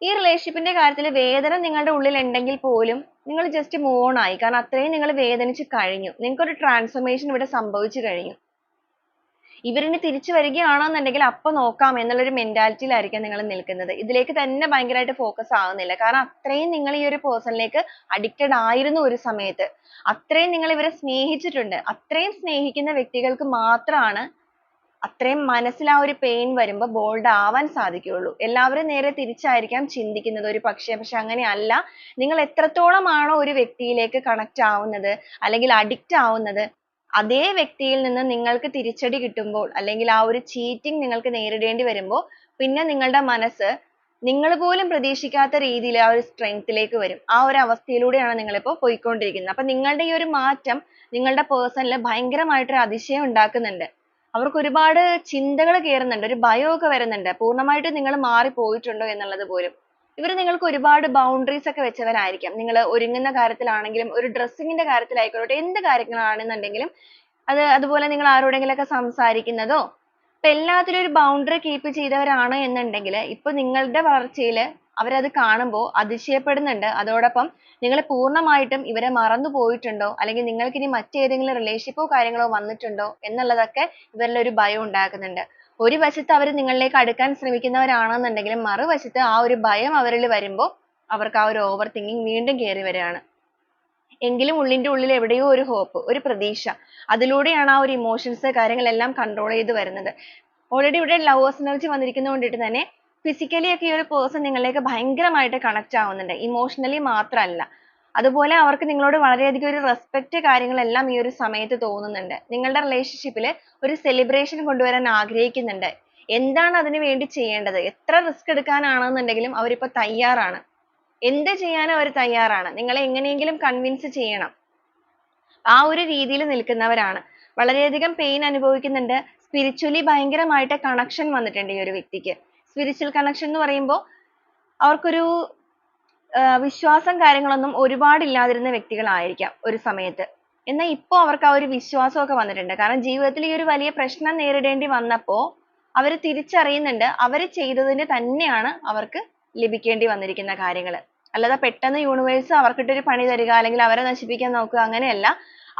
ഈ റിലേഷൻഷിപ്പിന്റെ കാര്യത്തിൽ വേദന നിങ്ങളുടെ ഉള്ളിൽ ഉണ്ടെങ്കിൽ പോലും നിങ്ങൾ ജസ്റ്റ് മൂവ് ഓൺ ആയി. കാരണം അത്രയും നിങ്ങൾ വേദനിച്ച് കഴിഞ്ഞു. നിങ്ങൾക്കൊരു ട്രാൻസ്ഫോർമേഷൻ ഇവിടെ സംഭവിച്ചു കഴിഞ്ഞു. ഇവരിനി തിരിച്ചു വരികയാണെന്നുണ്ടെങ്കിൽ അപ്പൊ നോക്കാം എന്നുള്ളൊരു മെന്റാലിറ്റിയിലായിരിക്കാം നിങ്ങൾ നിൽക്കുന്നത്. ഇതിലേക്ക് തന്നെ ഭയങ്കരമായിട്ട് ഫോക്കസ് ആവുന്നില്ല. കാരണം അത്രയും നിങ്ങൾ ഈ ഒരു പേഴ്സണിലേക്ക് അഡിക്റ്റഡ് ആയിരുന്നു ഒരു സമയത്ത്. അത്രയും നിങ്ങൾ ഇവരെ സ്നേഹിച്ചിട്ടുണ്ട്. അത്രയും സ്നേഹിക്കുന്ന വ്യക്തികൾക്ക് മാത്രമാണ് അത്രയും മനസ്സിൽ ആ ഒരു പെയിൻ വരുമ്പോൾ ബോൾഡ് ആവാൻ സാധിക്കുകയുള്ളൂ. എല്ലാവരും നേരെ തിരിച്ചായിരിക്കാം ചിന്തിക്കുന്നത് ഒരു പക്ഷേ. പക്ഷെ അങ്ങനെയല്ല. നിങ്ങൾ എത്രത്തോളമാണോ ഒരു വ്യക്തിയിലേക്ക് കണക്ട് ആവുന്നത് അല്ലെങ്കിൽ അഡിക്റ്റ് ആവുന്നത് അതേ വ്യക്തിയിൽ നിന്ന് നിങ്ങൾക്ക് തിരിച്ചടി കിട്ടുമ്പോൾ അല്ലെങ്കിൽ ആ ഒരു ചീറ്റിംഗ് നിങ്ങൾക്ക് നേരിടേണ്ടി വരുമ്പോൾ പിന്നെ നിങ്ങളുടെ മനസ്സ് നിങ്ങൾ പോലും പ്രതീക്ഷിക്കാത്ത രീതിയിൽ ആ ഒരു സ്ട്രെങ്ത്തിലേക്ക് വരും. ആ ഒരു അവസ്ഥയിലൂടെയാണ് നിങ്ങളിപ്പോൾ പോയിക്കൊണ്ടിരിക്കുന്നത്. അപ്പൊ നിങ്ങളുടെ ഈ ഒരു മാറ്റം നിങ്ങളുടെ പേഴ്സണിൽ ഭയങ്കരമായിട്ടൊരു അതിശയം ഉണ്ടാക്കുന്നുണ്ട്. അവർക്ക് ഒരുപാട് ചിന്തകൾ കയറുന്നുണ്ട്. ഒരു ഭയമൊക്കെ വരുന്നുണ്ട്. പൂർണ്ണമായിട്ട് നിങ്ങൾ മാറിപ്പോയിട്ടുണ്ടോ എന്നുള്ളത് പോലും. ഇവർ നിങ്ങൾക്ക് ഒരുപാട് ബൗണ്ടറീസ് ഒക്കെ വെച്ചവരായിരിക്കാം. നിങ്ങൾ ഒരുങ്ങുന്ന കാര്യത്തിലാണെങ്കിലും ഒരു ഡ്രസ്സിങ്ങിന്റെ കാര്യത്തിലായിക്കോട്ടെ എന്ത് കാര്യങ്ങളാണെന്നുണ്ടെങ്കിലും അതുപോലെ നിങ്ങൾ ആരോടെങ്കിലും ഒക്കെ സംസാരിക്കുന്നതോ ഇപ്പൊ എല്ലാത്തിലും ഒരു ബൗണ്ടറി കീപ്പ് ചെയ്തവരാണ് എന്നുണ്ടെങ്കിൽ ഇപ്പൊ നിങ്ങളുടെ വളർച്ചയിൽ അവരത് കാണുമ്പോൾ അതിശയപ്പെടുന്നുണ്ട്. അതോടൊപ്പം നിങ്ങൾ പൂർണ്ണമായിട്ടും ഇവരെ മറന്നു പോയിട്ടുണ്ടോ അല്ലെങ്കിൽ നിങ്ങൾക്ക് ഇനി മറ്റേതെങ്കിലും റിലേഷൻഷിപ്പോ കാര്യങ്ങളോ വന്നിട്ടുണ്ടോ എന്നുള്ളതൊക്കെ ഇവരിൽ ഒരു ഭയം ഉണ്ടാക്കുന്നുണ്ട്. ഒരു വശത്ത് അവർ നിങ്ങളിലേക്ക് അടുക്കാൻ ശ്രമിക്കുന്നവരാണെന്നുണ്ടെങ്കിലും മറുവശത്ത് ആ ഒരു ഭയം അവരിൽ വരുമ്പോൾ അവർക്ക് ആ ഒരു ഓവർ തിങ്കിങ് വീണ്ടും കയറി വരികയാണ്. എങ്കിലും ഉള്ളിന്റെ ഉള്ളിൽ എവിടെയോ ഒരു ഹോപ്പ്, ഒരു പ്രതീക്ഷ. അതിലൂടെയാണ് ആ ഒരു ഇമോഷൻസ് കാര്യങ്ങളെല്ലാം കൺട്രോൾ ചെയ്ത് വരുന്നത്. ഓൾറെഡി ഇവിടെ ലവേഴ്സ് എനർജി വന്നിരിക്കുന്നത് കൊണ്ടിട്ട് തന്നെ ഫിസിക്കലി ഒക്കെ ഈ ഒരു പേഴ്സൺ നിങ്ങളിലേക്ക് ഭയങ്കരമായിട്ട് കണക്ട് ആവുന്നുണ്ട്. ഇമോഷണലി മാത്രമല്ല. അതുപോലെ അവർക്ക് നിങ്ങളോട് വളരെയധികം ഒരു റെസ്പെക്ട് കാര്യങ്ങളെല്ലാം ഈ ഒരു സമയത്ത് തോന്നുന്നുണ്ട്. നിങ്ങളുടെ റിലേഷൻഷിപ്പിൽ ഒരു സെലിബ്രേഷൻ കൊണ്ടുവരാൻ ആഗ്രഹിക്കുന്നുണ്ട്. എന്താണ് അതിനു വേണ്ടി ചെയ്യേണ്ടത്, എത്ര റിസ്ക് എടുക്കാനാണെന്നുണ്ടെങ്കിലും അവരിപ്പോ തയ്യാറാണ്. എന്ത് ചെയ്യാനും അവർ തയ്യാറാണ്. നിങ്ങളെ എങ്ങനെയെങ്കിലും കൺവിൻസ് ചെയ്യണം. ആ ഒരു രീതിയിൽ നിൽക്കുന്നവരാണ്. വളരെയധികം പെയിൻ അനുഭവിക്കുന്നുണ്ട്. സ്പിരിച്വലി ഭയങ്കരമായിട്ട് കണക്ഷൻ വന്നിട്ടുണ്ട് ഈ ഒരു വ്യക്തിക്ക്. സ്പിരിച്വൽ കണക്ഷൻ എന്ന് പറയുമ്പോൾ അവർക്കൊരു വിശ്വാസം കാര്യങ്ങളൊന്നും ഒരുപാട് ഇല്ലാതിരുന്ന വ്യക്തികളായിരിക്കാം ഒരു സമയത്ത്. എന്നാൽ ഇപ്പോൾ അവർക്ക് ആ ഒരു വിശ്വാസമൊക്കെ വന്നിട്ടുണ്ട്. കാരണം ജീവിതത്തിൽ ഈ ഒരു വലിയ പ്രശ്നം നേരിടേണ്ടി വന്നപ്പോൾ അവർ തിരിച്ചറിയുന്നുണ്ട് അവർ ചെയ്തതിന് തന്നെയാണ് അവർക്ക് ലഭിക്കേണ്ടി വന്നിരിക്കുന്ന കാര്യങ്ങൾ. അല്ലാതെ പെട്ടെന്ന് യൂണിവേഴ്സ് അവർക്കിട്ടൊരു പണി തരിക അല്ലെങ്കിൽ അവരെ നശിപ്പിക്കാൻ നോക്കുക അങ്ങനെയല്ല.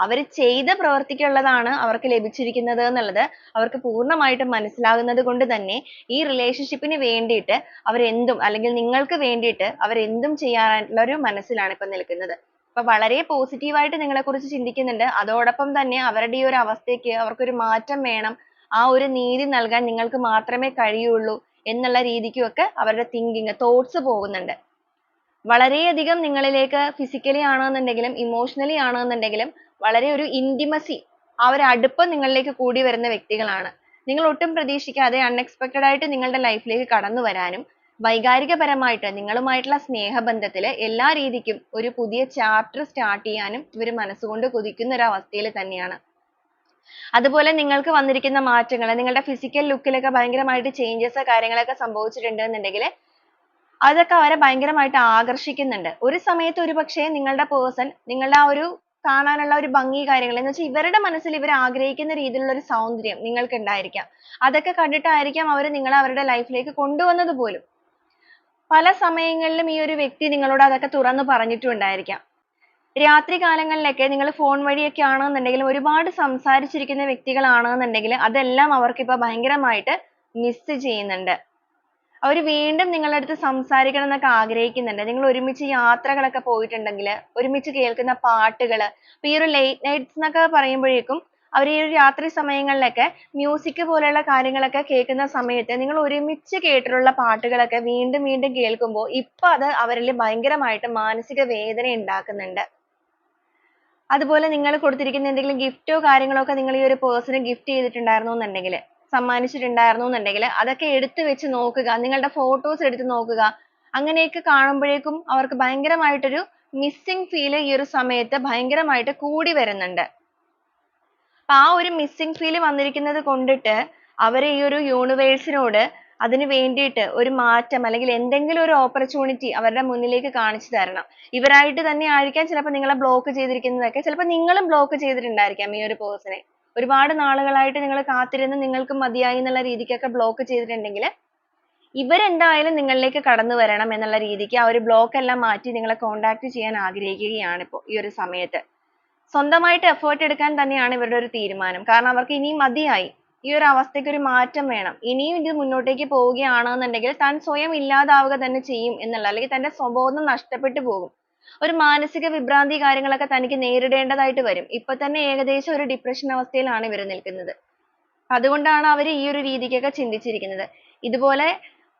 അവർ ചെയ്ത പ്രവൃത്തിക്കുള്ളതാണ് അവർക്ക് ലഭിച്ചിരിക്കുന്നത് എന്നുള്ളത് അവർക്ക് പൂർണ്ണമായിട്ടും മനസ്സിലാകുന്നത് കൊണ്ട് തന്നെ ഈ റിലേഷൻഷിപ്പിന് വേണ്ടിയിട്ട് അവരെന്തും അല്ലെങ്കിൽ നിങ്ങൾക്ക് വേണ്ടിയിട്ട് അവരെന്തും ചെയ്യാനുള്ള ഒരു മനസ്സിലാണ് ഇപ്പൊ നിൽക്കുന്നത്. അപ്പൊ വളരെ പോസിറ്റീവായിട്ട് നിങ്ങളെക്കുറിച്ച് ചിന്തിക്കുന്നുണ്ട്. അതോടൊപ്പം തന്നെ അവരുടെ ഈ ഒരു അവസ്ഥയ്ക്ക് അവർക്കൊരു മാറ്റം വേണം, ആ ഒരു നീതി നൽകാൻ നിങ്ങൾക്ക് മാത്രമേ കഴിയുള്ളൂ എന്നുള്ള രീതിക്കുമൊക്കെ അവരുടെ തിങ്കിങ് തോട്ട്സ് പോകുന്നുണ്ട്. വളരെയധികം നിങ്ങളിലേക്ക് ഫിസിക്കലി ആണെന്നുണ്ടെങ്കിലും ഇമോഷണലി ആണെന്നുണ്ടെങ്കിലും വളരെ ഒരു ഇന്റിമസി, ആ ഒരു അടുപ്പം നിങ്ങളിലേക്ക് കൂടി വരുന്ന വ്യക്തികളാണ്. നിങ്ങൾ ഒട്ടും പ്രതീക്ഷിക്കാതെ അൺഎക്സ്പെക്റ്റഡ് ആയിട്ട് നിങ്ങളുടെ ലൈഫിലേക്ക് കടന്നു വരാനും വൈകാരികപരമായിട്ട് നിങ്ങളുമായിട്ടുള്ള സ്നേഹബന്ധത്തിൽ എല്ലാ രീതിക്കും ഒരു പുതിയ ചാപ്റ്റർ സ്റ്റാർട്ട് ചെയ്യാനും ഇവർ മനസ്സുകൊണ്ട് കൊതിക്കുന്ന ഒരു അവസ്ഥയിൽ തന്നെയാണ്. അതുപോലെ നിങ്ങൾക്ക് വന്നിരിക്കുന്ന മാറ്റങ്ങൾ, നിങ്ങളുടെ ഫിസിക്കൽ ലുക്കിലൊക്കെ ഭയങ്കരമായിട്ട് ചേഞ്ചസ് കാര്യങ്ങളൊക്കെ സംഭവിച്ചിട്ടുണ്ട് എന്നുണ്ടെങ്കിൽ അതൊക്കെ അവരെ ഭയങ്കരമായിട്ട് ആകർഷിക്കുന്നുണ്ട്. ഒരു സമയത്ത് ഒരുപക്ഷേ നിങ്ങളുടെ പേഴ്സൺ നിങ്ങളുടെ ആ ഒരു കാണാനുള്ള ഒരു ഭംഗി കാര്യങ്ങൾ എന്ന് വെച്ചാൽ ഇവരുടെ മനസ്സിൽ ഇവർ ആഗ്രഹിക്കുന്ന രീതിയിലുള്ള ഒരു സൗന്ദര്യം നിങ്ങൾക്ക് ഉണ്ടായിരിക്കാം. അതൊക്കെ കണ്ടിട്ടായിരിക്കാം അവർ നിങ്ങളെ അവരുടെ ലൈഫിലേക്ക് കൊണ്ടുവന്നത് പോലും. പല സമയങ്ങളിലും ഈ ഒരു വ്യക്തി നിങ്ങളോട് അതൊക്കെ തുറന്നു പറഞ്ഞിട്ടും ഉണ്ടായിരിക്കാം. രാത്രി കാലങ്ങളിലൊക്കെ നിങ്ങൾ ഫോൺ വഴിയൊക്കെ ആണെന്നുണ്ടെങ്കിൽ ഒരുപാട് സംസാരിച്ചിരിക്കുന്ന വ്യക്തികളാണെന്നുണ്ടെങ്കിൽ അതെല്ലാം അവർക്ക് ഇപ്പൊ ഭയങ്കരമായിട്ട് മിസ് ചെയ്യുന്നുണ്ട്. അവർ വീണ്ടും നിങ്ങളുടെ അടുത്ത് സംസാരിക്കണം എന്നൊക്കെ ആഗ്രഹിക്കുന്നുണ്ട്. നിങ്ങൾ ഒരുമിച്ച് യാത്രകളൊക്കെ പോയിട്ടുണ്ടെങ്കിൽ ഒരുമിച്ച് കേൾക്കുന്ന പാട്ടുകൾ, ഇപ്പൊ ഈ ഒരു ലേറ്റ് നൈറ്റ്സ് എന്നൊക്കെ പറയുമ്പോഴേക്കും അവർ ഈ ഒരു രാത്രി സമയങ്ങളിലൊക്കെ മ്യൂസിക് പോലെയുള്ള കാര്യങ്ങളൊക്കെ കേൾക്കുന്ന സമയത്ത് നിങ്ങൾ ഒരുമിച്ച് കേട്ടിട്ടുള്ള പാട്ടുകളൊക്കെ വീണ്ടും വീണ്ടും കേൾക്കുമ്പോൾ ഇപ്പൊ അത് അവരിൽ ഭയങ്കരമായിട്ട് മാനസിക വേദന ഉണ്ടാക്കുന്നുണ്ട്. അതുപോലെ നിങ്ങൾ കൊടുത്തിരിക്കുന്ന എന്തെങ്കിലും ഗിഫ്റ്റോ കാര്യങ്ങളോ ഒക്കെ നിങ്ങൾ ഈ ഒരു പേഴ്സണ് ഗിഫ്റ്റ് ചെയ്തിട്ടുണ്ടായിരുന്നു എന്നുണ്ടെങ്കിൽ, സമ്മാനിച്ചിട്ടുണ്ടായിരുന്നു എന്നുണ്ടെങ്കിൽ അതൊക്കെ എടുത്തു വെച്ച് നോക്കുക, നിങ്ങളുടെ ഫോട്ടോസ് എടുത്ത് നോക്കുക. അങ്ങനെയൊക്കെ കാണുമ്പോഴേക്കും അവർക്ക് ഭയങ്കരമായിട്ടൊരു മിസ്സിംഗ് ഫീൽ ഈ ഒരു സമയത്ത് ഭയങ്കരമായിട്ട് കൂടി വരുന്നുണ്ട്. ആ ഒരു മിസ്സിംഗ് ഫീൽ വന്നിരിക്കുന്നത് കൊണ്ടിട്ട് അവരെ ഈ ഒരു യൂണിവേഴ്സിനോട് അതിന് വേണ്ടിയിട്ട് ഒരു മാറ്റം അല്ലെങ്കിൽ എന്തെങ്കിലും ഒരു ഓപ്പർച്യൂണിറ്റി അവരുടെ മുന്നിലേക്ക് കാണിച്ചു തരണം. ഇവരായിട്ട് തന്നെ ആയിരിക്കാം ചിലപ്പോൾ നിങ്ങളെ ബ്ലോക്ക് ചെയ്തിരിക്കുന്നതൊക്കെ, ചിലപ്പോൾ നിങ്ങളും ബ്ലോക്ക് ചെയ്തിട്ടുണ്ടായിരിക്കാം ഈ ഒരു പേഴ്സണെ. ഒരുപാട് നാളുകളായിട്ട് നിങ്ങൾ കാത്തിരുന്ന് നിങ്ങൾക്ക് മതിയായി എന്നുള്ള രീതിക്കൊക്കെ ബ്ലോക്ക് ചെയ്തിട്ടുണ്ടെങ്കിൽ ഇവരെന്തായാലും നിങ്ങളിലേക്ക് കടന്നു വരണം എന്നുള്ള രീതിക്ക് ആ ഒരു ബ്ലോക്ക് എല്ലാം മാറ്റി നിങ്ങളെ കോണ്ടാക്ട് ചെയ്യാൻ ആഗ്രഹിക്കുകയാണ് ഇപ്പോൾ ഈ ഒരു സമയത്ത്. സ്വന്തമായിട്ട് എഫേർട്ട് എടുക്കാൻ തന്നെയാണ് ഇവരുടെ ഒരു തീരുമാനം. കാരണം അവർക്ക് ഇനി മതിയായി, ഈ ഒരു അവസ്ഥയ്ക്ക് ഒരു മാറ്റം വേണം. ഇനിയും ഇത് മുന്നോട്ടേക്ക് പോവുകയാണെന്നുണ്ടെങ്കിൽ താൻ സ്വയം ഇല്ലാതാവുക തന്നെ ചെയ്യും എന്നുള്ള, അല്ലെങ്കിൽ തന്റെ സ്വബോധം നഷ്ടപ്പെട്ടു പോകും. ഒരു മാനസിക വിഭ്രാന്തി കാര്യങ്ങളൊക്കെ തനിക്ക് നേരിടേണ്ടതായിട്ട് വരും. ഇപ്പൊ തന്നെ ഏകദേശം ഒരു ഡിപ്രഷൻ അവസ്ഥയിലാണ് ഇവർ നിൽക്കുന്നത്. അതുകൊണ്ടാണ് അവർ ഈ ഒരു രീതിക്കൊക്കെ ചിന്തിച്ചിരിക്കുന്നത്. ഇതുപോലെ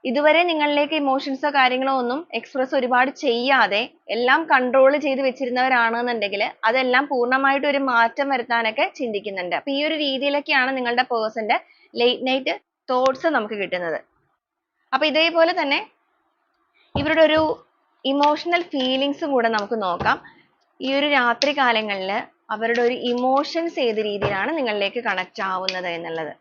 ഇതുവരെ നിങ്ങളിലേക്ക് ഇമോഷൻസോ കാര്യങ്ങളോ ഒന്നും എക്സ്പ്രസ് ഒരുപാട് ചെയ്യാതെ എല്ലാം കൺട്രോൾ ചെയ്ത് വെച്ചിരുന്നവരാണെന്നുണ്ടെങ്കിൽ അതെല്ലാം പൂർണ്ണമായിട്ട് ഒരു മാറ്റം വരുത്താനൊക്കെ ചിന്തിക്കുന്നുണ്ട്. അപ്പൊ ഈ ഒരു രീതിയിലൊക്കെയാണ് നിങ്ങളുടെ പേഴ്സന്റെ ലേറ്റ് നൈറ്റ് തോട്ട്സ് നമുക്ക് കിട്ടുന്നത്. അപ്പൊ ഇതേപോലെ തന്നെ ഇവരുടെ ഒരു ഇമോഷണൽ ഫീലിങ്സും കൂടെ നമുക്ക് നോക്കാം. ഈ ഒരു രാത്രി കാലങ്ങളിൽ അവരുടെ ഒരു ഇമോഷൻസ് ഏത് രീതിയിലാണ് നിങ്ങളിലേക്ക് കണക്ട് ആവുന്നത് എന്നുള്ളത്.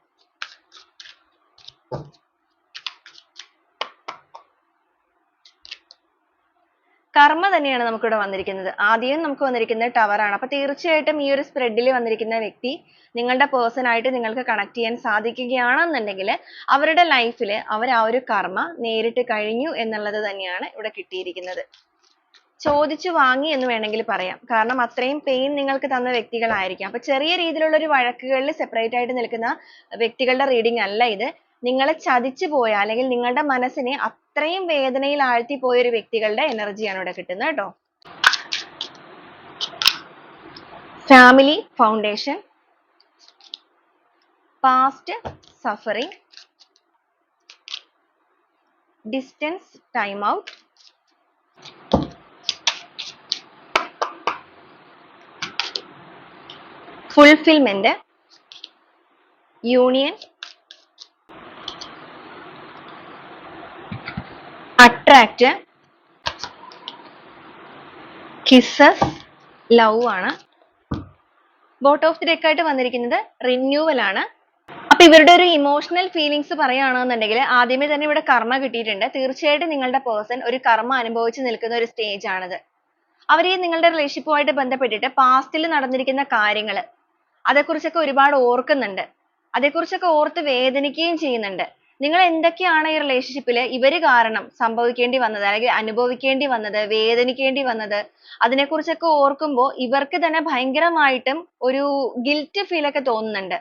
കർമ്മ തന്നെയാണ് നമുക്കിവിടെ വന്നിരിക്കുന്നത്. ആദ്യം നമുക്ക് വന്നിരിക്കുന്നത് ടവർ ആണ്. അപ്പൊ തീർച്ചയായിട്ടും ഈ ഒരു സ്പ്രെഡിൽ വന്നിരിക്കുന്ന വ്യക്തി നിങ്ങളുടെ പേഴ്സൺ ആയിട്ട് നിങ്ങൾക്ക് കണക്ട് ചെയ്യാൻ സാധിക്കുകയാണെന്നുണ്ടെങ്കിൽ അവരുടെ ലൈഫിൽ അവർ ആ ഒരു കർമ്മ നേരിട്ട് കഴിഞ്ഞു എന്നുള്ളത് തന്നെയാണ് ഇവിടെ കിട്ടിയിരിക്കുന്നത്. ചോദിച്ചു വാങ്ങി എന്ന് വേണമെങ്കിൽ പറയാം. കാരണം അത്രയും പെയിൻ നിങ്ങൾക്ക് തന്ന വ്യക്തികളായിരിക്കാം. അപ്പൊ ചെറിയ രീതിയിലുള്ള ഒരു വഴക്കുകളിൽ സെപ്പറേറ്റ് ആയിട്ട് നിൽക്കുന്ന വ്യക്തികളുടെ റീഡിംഗ് അല്ല ഇത്. നിങ്ങളെ ചതിച്ചു പോയ അല്ലെങ്കിൽ നിങ്ങളുടെ മനസ്സിനെ അത്രയും വേദനയിൽ ആഴ്ത്തി പോയ ഒരു വ്യക്തികളുടെ എനർജിയാണ് ഇവിടെ കിട്ടുന്നത് കേട്ടോ. Family foundation, past suffering, distance time out, fulfilment, union, attract, kisses, love ആണ്. ബോട്ടം ഓഫ് ദി ഡെക്ക് ആയിട്ട് വന്നിരിക്കുന്നത് റിന്യൂവൽ ആണ്. അപ്പൊ ഇവരുടെ ഒരു ഇമോഷണൽ ഫീലിങ്സ് പറയുകയാണെന്നുണ്ടെങ്കിൽ ആദ്യമേ തന്നെ ഇവിടെ കർമ്മ കിട്ടിയിട്ടുണ്ട്. തീർച്ചയായിട്ടും നിങ്ങളുടെ പേഴ്സൺ ഒരു കർമ്മ അനുഭവിച്ച് നിൽക്കുന്ന ഒരു സ്റ്റേജ് ആണിത്. അവർ ഈ നിങ്ങളുടെ റിലേഷൻഷിപ്പുമായിട്ട് ബന്ധപ്പെട്ടിട്ട് പാസ്റ്റിൽ നടന്നിരിക്കുന്ന കാര്യങ്ങൾ അതേക്കുറിച്ചൊക്കെ ഒരുപാട് ഓർക്കുന്നുണ്ട്. അതേക്കുറിച്ചൊക്കെ ഓർത്ത് വേദനിക്കുകയും ചെയ്യുന്നുണ്ട്. നിങ്ങൾ എന്തൊക്കെയാണ് ഈ റിലേഷൻഷിപ്പിൽ ഇവര് കാരണം സംഭവിക്കേണ്ടി വന്നത്, അല്ലെങ്കിൽ അനുഭവിക്കേണ്ടി വന്നത്, വേദനിക്കേണ്ടി വന്നത്, അതിനെക്കുറിച്ചൊക്കെ ഓർക്കുമ്പോൾ ഇവർക്ക് തന്നെ ഭയങ്കരമായിട്ടും ഒരു ഗിൽറ്റ് ഫീൽ ഒക്കെ തോന്നുന്നുണ്ട്.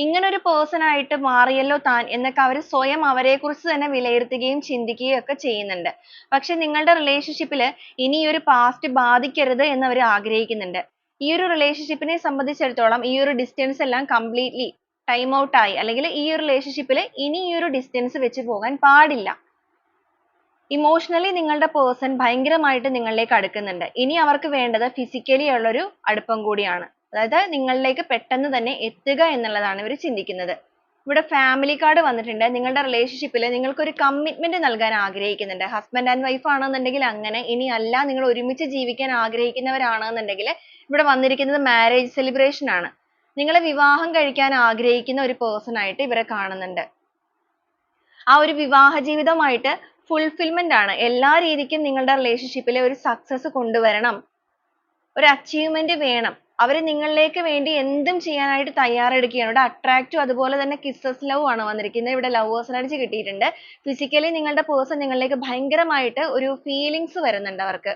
ഇങ്ങനൊരു പേഴ്സൺ ആയിട്ട് മാറിയല്ലോ താൻ എന്നൊക്കെ അവർ സ്വയം അവരെക്കുറിച്ച് തന്നെ വിലയിരുത്തുകയും ചിന്തിക്കുകയും ഒക്കെ ചെയ്യുന്നുണ്ട്. പക്ഷെ നിങ്ങളുടെ റിലേഷൻഷിപ്പിൽ ഇനി ഈ ഒരു പാസ്റ്റ് ബാധിക്കരുത് എന്ന് അവർ ആഗ്രഹിക്കുന്നുണ്ട്. ഈ ഒരു റിലേഷൻഷിപ്പിനെ സംബന്ധിച്ചിടത്തോളം ഈ ഒരു ഡിസ്റ്റൻസ് എല്ലാം കംപ്ലീറ്റ്ലി ടൈം ഔട്ട് ആയി, അല്ലെങ്കിൽ ഈ ഒരു റിലേഷൻഷിപ്പിൽ ഇനി ഈ ഒരു ഡിസ്റ്റൻസ് വെച്ച് പോകാൻ പാടില്ല. ഇമോഷണലി നിങ്ങളുടെ പേഴ്സൺ ഭയങ്കരമായിട്ട് നിങ്ങളിലേക്ക് അടുക്കുന്നുണ്ട്. ഇനി അവർക്ക് വേണ്ടത് ഫിസിക്കലി ഉള്ളൊരു അടുപ്പം കൂടിയാണ്. അതായത് നിങ്ങളിലേക്ക് പെട്ടെന്ന് തന്നെ എത്തുക എന്നുള്ളതാണ് ഇവർ ചിന്തിക്കുന്നത്. ഇവിടെ ഫാമിലി കാർഡ് വന്നിട്ടുണ്ട്. നിങ്ങളുടെ റിലേഷൻഷിപ്പിൽ നിങ്ങൾക്കൊരു കമ്മിറ്റ്മെന്റ് നൽകാൻ ആഗ്രഹിക്കുന്നുണ്ട്. ഹസ്ബൻഡ് ആൻഡ് വൈഫ് ആണെന്നുണ്ടെങ്കിൽ അങ്ങനെ, ഇനി അല്ല നിങ്ങൾ ഒരുമിച്ച് ജീവിക്കാൻ ആഗ്രഹിക്കുന്നവരാണെന്നുണ്ടെങ്കിൽ ഇവിടെ വന്നിരിക്കുന്നത് മാരേജ് സെലിബ്രേഷൻ ആണ്. നിങ്ങളെ വിവാഹം കഴിക്കാൻ ആഗ്രഹിക്കുന്ന ഒരു പേഴ്സൺ ആയിട്ട് ഇവരെ കാണുന്നുണ്ട്. ആ ഒരു വിവാഹ ജീവിതമായിട്ട് ഫുൾഫിൽമെന്റ് ആണ്. എല്ലാ രീതിക്കും നിങ്ങളുടെ റിലേഷൻഷിപ്പിൽ ഒരു സക്സസ് കൊണ്ടുവരണം, ഒരു അച്ചീവ്മെന്റ് വേണം. അവർ നിങ്ങളിലേക്ക് വേണ്ടി എന്തും ചെയ്യാനായിട്ട് തയ്യാറെടുക്കുകയാണ്. ഇവിടെ അട്രാക്റ്റും അതുപോലെ തന്നെ കിസ്സസ് ലവ് ആണ് വന്നിരിക്കുന്നത്. ഇവിടെ ലവേഴ്സ് എനർജി കിട്ടിയിട്ടുണ്ട്. ഫിസിക്കലി നിങ്ങളുടെ പേഴ്സൺ നിങ്ങളിലേക്ക് ഭയങ്കരമായിട്ട് ഒരു ഫീലിങ്സ് വരുന്നുണ്ട് അവർക്ക്.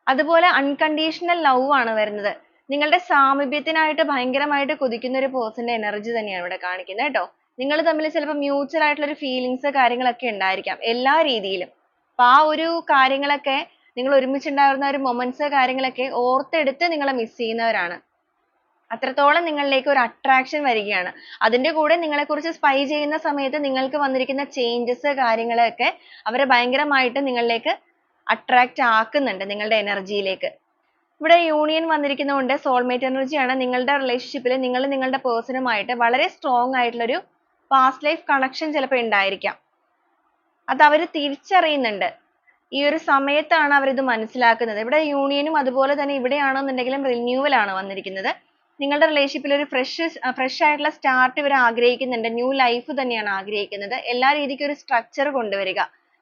അതുപോലെ അൺകണ്ടീഷണൽ ലവ് ആണ് വരുന്നത്. നിങ്ങളുടെ സാമീപ്യത്തിനായിട്ട് ഭയങ്കരമായിട്ട് കൊതിക്കുന്ന ഒരു പേഴ്സന്റെ എനർജി തന്നെയാണ് ഇവിടെ കാണിക്കുന്നത് കേട്ടോ. നിങ്ങൾ തമ്മിൽ ചിലപ്പോൾ മ്യൂച്വൽ ആയിട്ടുള്ള ഒരു ഫീലിങ്സ് കാര്യങ്ങളൊക്കെ ഉണ്ടായിരിക്കാം എല്ലാ രീതിയിലും. അപ്പൊ ആ ഒരു കാര്യങ്ങളൊക്കെ നിങ്ങൾ ഒരുമിച്ചുണ്ടായിരുന്ന ഒരു മൊമെന്റ്സ് കാര്യങ്ങളൊക്കെ ഓർത്തെടുത്ത് നിങ്ങളെ മിസ് ചെയ്യുന്നവരാണ്. അത്രത്തോളം നിങ്ങളിലേക്ക് ഒരു അട്രാക്ഷൻ വരികയാണ്. അതിന്റെ കൂടെ നിങ്ങളെക്കുറിച്ച് സ്പൈ ചെയ്യുന്ന സമയത്ത് നിങ്ങൾക്ക് വന്നിരിക്കുന്ന ചേഞ്ചസ് കാര്യങ്ങളൊക്കെ അവരെ ഭയങ്കരമായിട്ട് നിങ്ങളിലേക്ക് അട്രാക്റ്റ് ആക്കുന്നുണ്ട്, നിങ്ങളുടെ എനർജിയിലേക്ക്. ഇവിടെ യൂണിയൻ വന്നിരിക്കുന്നതുകൊണ്ട് സോൾമേറ്റ് എനർജിയാണ്. നിങ്ങളുടെ റിലേഷൻഷിപ്പിൽ നിങ്ങൾ നിങ്ങളുടെ പേഴ്സണുമായിട്ട് വളരെ സ്ട്രോങ് ആയിട്ടുള്ളൊരു പാസ്റ്റ് ലൈഫ് കണക്ഷൻ ചിലപ്പോൾ ഉണ്ടായിരിക്കാം. അത് അവർ തിരിച്ചറിയുന്നുണ്ട്. ഈ ഒരു സമയത്താണ് അവരിത് മനസ്സിലാക്കുന്നത്. ഇവിടെ യൂണിയനും അതുപോലെ തന്നെ ഇവിടെയാണെന്നുണ്ടെങ്കിലും റിന്യൂവൽ ആണ് വന്നിരിക്കുന്നത്. നിങ്ങളുടെ റിലേഷൻഷിപ്പിൽ ഒരു ഫ്രഷ് ആയിട്ടുള്ള സ്റ്റാർട്ട് ഇവർ ആഗ്രഹിക്കുന്നുണ്ട്. ന്യൂ ലൈഫ് തന്നെയാണ് ആഗ്രഹിക്കുന്നത്. എല്ലാ രീതിക്കും ഒരു സ്ട്രക്ചർ കൊണ്ടുവരിക,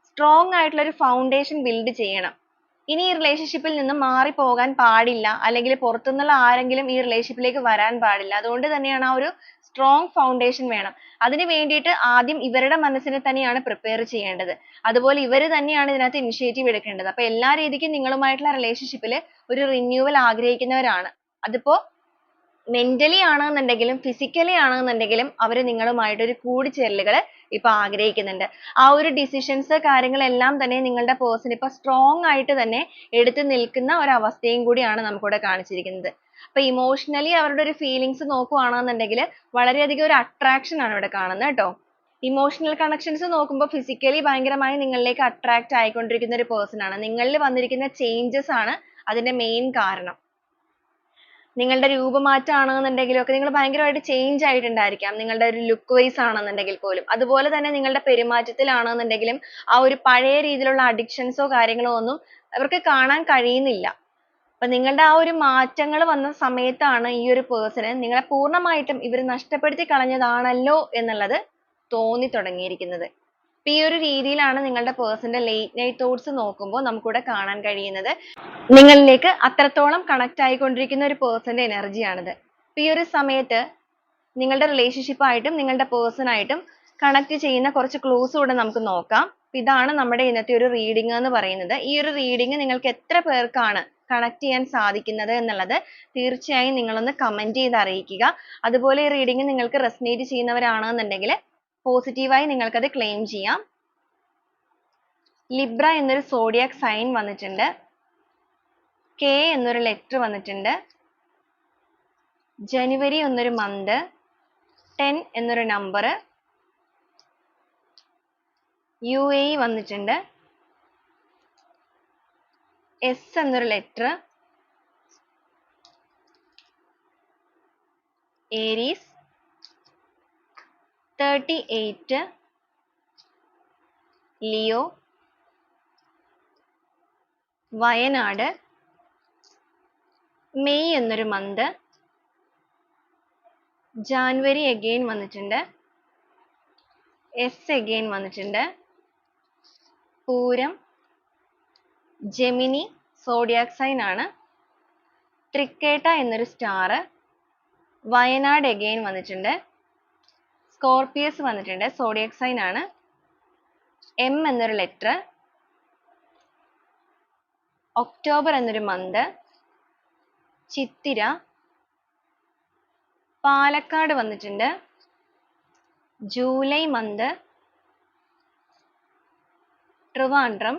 സ്ട്രോങ് ആയിട്ടുള്ള ഒരു ഫൗണ്ടേഷൻ ബിൽഡ് ചെയ്യണം. ഇനി ഈ റിലേഷൻഷിപ്പിൽ നിന്ന് മാറിപ്പോകാൻ പാടില്ല, അല്ലെങ്കിൽ പുറത്തുനിന്നുള്ള ആരെങ്കിലും ഈ റിലേഷൻഷിപ്പിലേക്ക് വരാൻ പാടില്ല. അതുകൊണ്ട് തന്നെയാണ് ആ ഒരു സ്ട്രോങ് ഫൗണ്ടേഷൻ വേണം. അതിന് വേണ്ടിയിട്ട് ആദ്യം ഇവരുടെ മനസ്സിനെ തന്നെയാണ് പ്രിപ്പയർ ചെയ്യേണ്ടത്. അതുപോലെ ഇവർ തന്നെയാണ് ഇതിനകത്ത് ഇനിഷ്യേറ്റീവ് എടുക്കേണ്ടത്. അപ്പൊ എല്ലാ രീതിക്കും നിങ്ങളുമായിട്ടുള്ള റിലേഷൻഷിപ്പിൽ ഒരു റിന്യൂവൽ ആഗ്രഹിക്കുന്നവരാണ്. അതിപ്പോ മെന്റലി ആണെന്നുണ്ടെങ്കിലും ഫിസിക്കലി ആണെന്നുണ്ടെങ്കിലും അവർ നിങ്ങളുമായിട്ട് ഒരു കൂടിച്ചേരലുകൾ ഇപ്പൊ ആഗ്രഹിക്കുന്നുണ്ട്. ആ ഒരു ഡിസിഷൻസ് കാര്യങ്ങളെല്ലാം തന്നെ നിങ്ങളുടെ പേഴ്സൺ ഇപ്പൊ സ്ട്രോങ് ആയിട്ട് തന്നെ എടുത്തു നിൽക്കുന്ന ഒരു അവസ്ഥയും കൂടിയാണ് നമുക്കിവിടെ കാണിച്ചിരിക്കുന്നത്. അപ്പൊ ഇമോഷണലി അവരുടെ ഒരു ഫീലിങ്സ് നോക്കുകയാണെന്നുണ്ടെങ്കിൽ വളരെയധികം ഒരു അട്രാക്ഷൻ ആണ് ഇവിടെ കാണുന്നത് കേട്ടോ. ഇമോഷണൽ കണക്ഷൻസ് നോക്കുമ്പോൾ ഫിസിക്കലി ഭയങ്കരമായി നിങ്ങളിലേക്ക് അട്രാക്റ്റ് ആയിക്കൊണ്ടിരിക്കുന്ന ഒരു പേഴ്സൺ ആണ്. നിങ്ങളിൽ വന്നിരിക്കുന്ന ചേഞ്ചസ് ആണ് അതിന്റെ മെയിൻ കാരണം. നിങ്ങളുടെ രൂപമാറ്റം ആണെന്നുണ്ടെങ്കിലും ഒക്കെ നിങ്ങൾ ഭയങ്കരമായിട്ട് ചേഞ്ച് ആയിട്ടുണ്ടായിരിക്കാം, നിങ്ങളുടെ ഒരു ലുക്ക് വൈസ് ആണെന്നുണ്ടെങ്കിൽ പോലും. അതുപോലെ തന്നെ നിങ്ങളുടെ പെരുമാറ്റത്തിലാണെന്നുണ്ടെങ്കിലും ആ ഒരു പഴയ രീതിയിലുള്ള അഡിക്ഷൻസോ കാര്യങ്ങളോ ഒന്നും അവർക്ക് കാണാൻ കഴിയുന്നില്ല. അപ്പൊ നിങ്ങളുടെ ആ ഒരു മാറ്റങ്ങൾ വന്ന സമയത്താണ് ഈ ഒരു പേഴ്സണ് നിങ്ങളെ പൂർണ്ണമായിട്ടും ഇവർ നഷ്ടപ്പെടുത്തി കളഞ്ഞതാണല്ലോ എന്നുള്ളത് തോന്നി തുടങ്ങിയിരിക്കുന്നത്. അപ്പൊ ഈ ഒരു രീതിയിലാണ് നിങ്ങളുടെ പേഴ്സന്റെ ലേറ്റ് നൈറ്റ് തോട്ട്സ് നോക്കുമ്പോൾ നമുക്കിവിടെ കാണാൻ കഴിയുന്നത്. നിങ്ങളിലേക്ക് അത്രത്തോളം കണക്ട് ആയിക്കൊണ്ടിരിക്കുന്ന ഒരു പേഴ്സന്റെ എനർജിയാണിത്. അപ്പൊ ഈ ഒരു സമയത്ത് നിങ്ങളുടെ റിലേഷൻഷിപ്പ് ആയിട്ടും നിങ്ങളുടെ പേഴ്സൺ ആയിട്ടും കണക്ട് ചെയ്യുന്ന കുറച്ച് ക്ലൂസ് കൂടെ നമുക്ക് നോക്കാം. ഇതാണ് നമ്മുടെ ഇന്നത്തെ ഒരു റീഡിംഗ് എന്ന് പറയുന്നത്. ഈ ഒരു റീഡിംഗ് നിങ്ങൾക്ക് എത്ര പേർക്കാണ് കണക്ട് ചെയ്യാൻ സാധിക്കുന്നത് എന്നുള്ളത് തീർച്ചയായും നിങ്ങളൊന്ന് കമന്റ് ചെയ്ത് അറിയിക്കുക. അതുപോലെ ഈ റീഡിംഗ് നിങ്ങൾക്ക് റെസനേറ്റ് ചെയ്യുന്നവരാണെന്നുണ്ടെങ്കിൽ പോസിറ്റീവായി നിങ്ങൾക്കത് ക്ലെയിം ചെയ്യാം. ലിബ്ര എന്നൊരു സോഡിയാക് സൈൻ വന്നിട്ടുണ്ട്. കെ എന്നൊരു ലെറ്റർ വന്നിട്ടുണ്ട്. ജനുവരി എന്നൊരു മന്ത്, 10 എന്നൊരു നമ്പർ, UAE വന്നിട്ടുണ്ട്. എസ് എന്നൊരു letter, Aries 38 Leo Wayanad May എന്നൊരു മന്ത് ജാനുവരി അഗെയിൻ വന്നിട്ടുണ്ട് എസ് അഗെയിൻ വന്നിട്ടുണ്ട് പൂരം ജെമിനി സോഡിയാക് സൈൻ ആണ് തൃക്കേട്ട എന്നൊരു സ്റ്റാർ വയനാട് അഗെയിൻ വന്നിട്ടുണ്ട് സ്കോർപിയസ് വന്നിട്ടുണ്ട് സോഡിയാക് സൈൻ ആണ് എം എന്നൊരു ലെറ്റർ ഒക്ടോബർ എന്നൊരു മന്ത് ചിത്തിര പാലക്കാട് വന്നിട്ടുണ്ട് ജൂലൈ മന്ത് ട്രിവാൻഡ്രം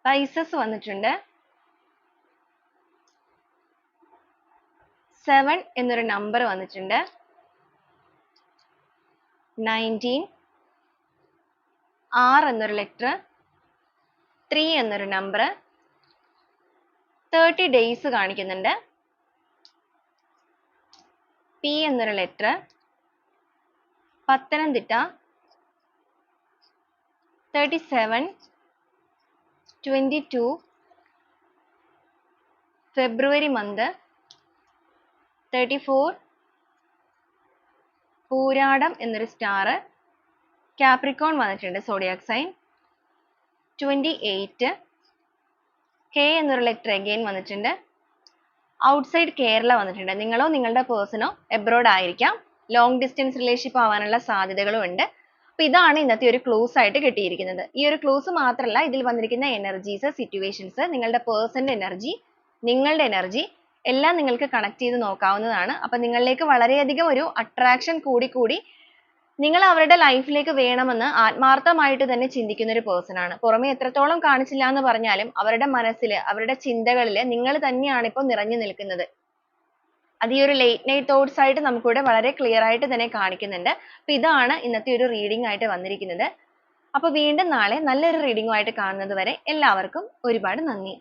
പൈസസ് വന്നിട്ടുണ്ട് 7 എന്നൊരു നമ്പർ വന്നിട്ടുണ്ട് 19 R എന്നൊരു ലെറ്റർ 3 എന്നൊരു നമ്പർ 30 ഡേയ്സ് കാണിക്കുന്നുണ്ട് പി എന്നൊരു letter Pathanamthitta 37 22 February month 34 Pooradam എന്നൊരു സ്റ്റാർ കാപ്രിക്കോൺ വന്നിട്ടുണ്ട് സോഡിയാക് സൈൻ 28 കെ എന്നൊരു ലെറ്റർ അഗെയിൻ വന്നിട്ടുണ്ട് ഔട്ട്സൈഡ് കേരള വന്നിട്ടുണ്ട് നിങ്ങളോ നിങ്ങളുടെ പേഴ്സണോ എബ്രോഡ് ആയിരിക്കാം ലോങ് ഡിസ്റ്റൻസ് റിലേഷൻഷിപ്പ് ആവാനുള്ള സാധ്യതകളും ഉണ്ട് അപ്പൊ ഇതാണ് ഇന്നത്തെ ഒരു ക്ലൂസ് ആയിട്ട് കിട്ടിയിരിക്കുന്നത് ഈ ഒരു ക്ലൂസ് മാത്രമല്ല ഇതിൽ വന്നിരിക്കുന്ന എനർജീസ് സിറ്റുവേഷൻസ് നിങ്ങളുടെ പേഴ്സന്റെ എനർജി നിങ്ങളുടെ എനർജി എല്ലാം നിങ്ങൾക്ക് കണക്ട് ചെയ്ത് നോക്കാവുന്നതാണ് അപ്പൊ നിങ്ങളിലേക്ക് വളരെയധികം ഒരു അട്രാക്ഷൻ കൂടി നിങ്ങൾ അവരുടെ ലൈഫിലേക്ക് വേണമെന്ന് ആത്മാർത്ഥമായിട്ട് തന്നെ ചിന്തിക്കുന്ന ഒരു പേഴ്സൺ ആണ് പുറമെ എത്രത്തോളം കാണിച്ചില്ല എന്ന് പറഞ്ഞാലും അവരുടെ മനസ്സിൽ അവരുടെ ചിന്തകളിൽ നിങ്ങൾ തന്നെയാണ് ഇപ്പോൾ നിറഞ്ഞു നിൽക്കുന്നത് അത് ഈ ഒരു ലേറ്റ് നൈറ്റ് തോട്ട്സ് ആയിട്ട് നമുക്കിവിടെ വളരെ ക്ലിയർ ആയിട്ട് തന്നെ കാണിക്കുന്നുണ്ട് അപ്പൊ ഇതാണ് ഇന്നത്തെ ഒരു റീഡിംഗ് ആയിട്ട് വന്നിരിക്കുന്നത് അപ്പൊ വീണ്ടും നാളെ നല്ലൊരു റീഡിംഗുമായിട്ട് കാണുന്നത് വരെ എല്ലാവർക്കും ഒരുപാട് നന്ദി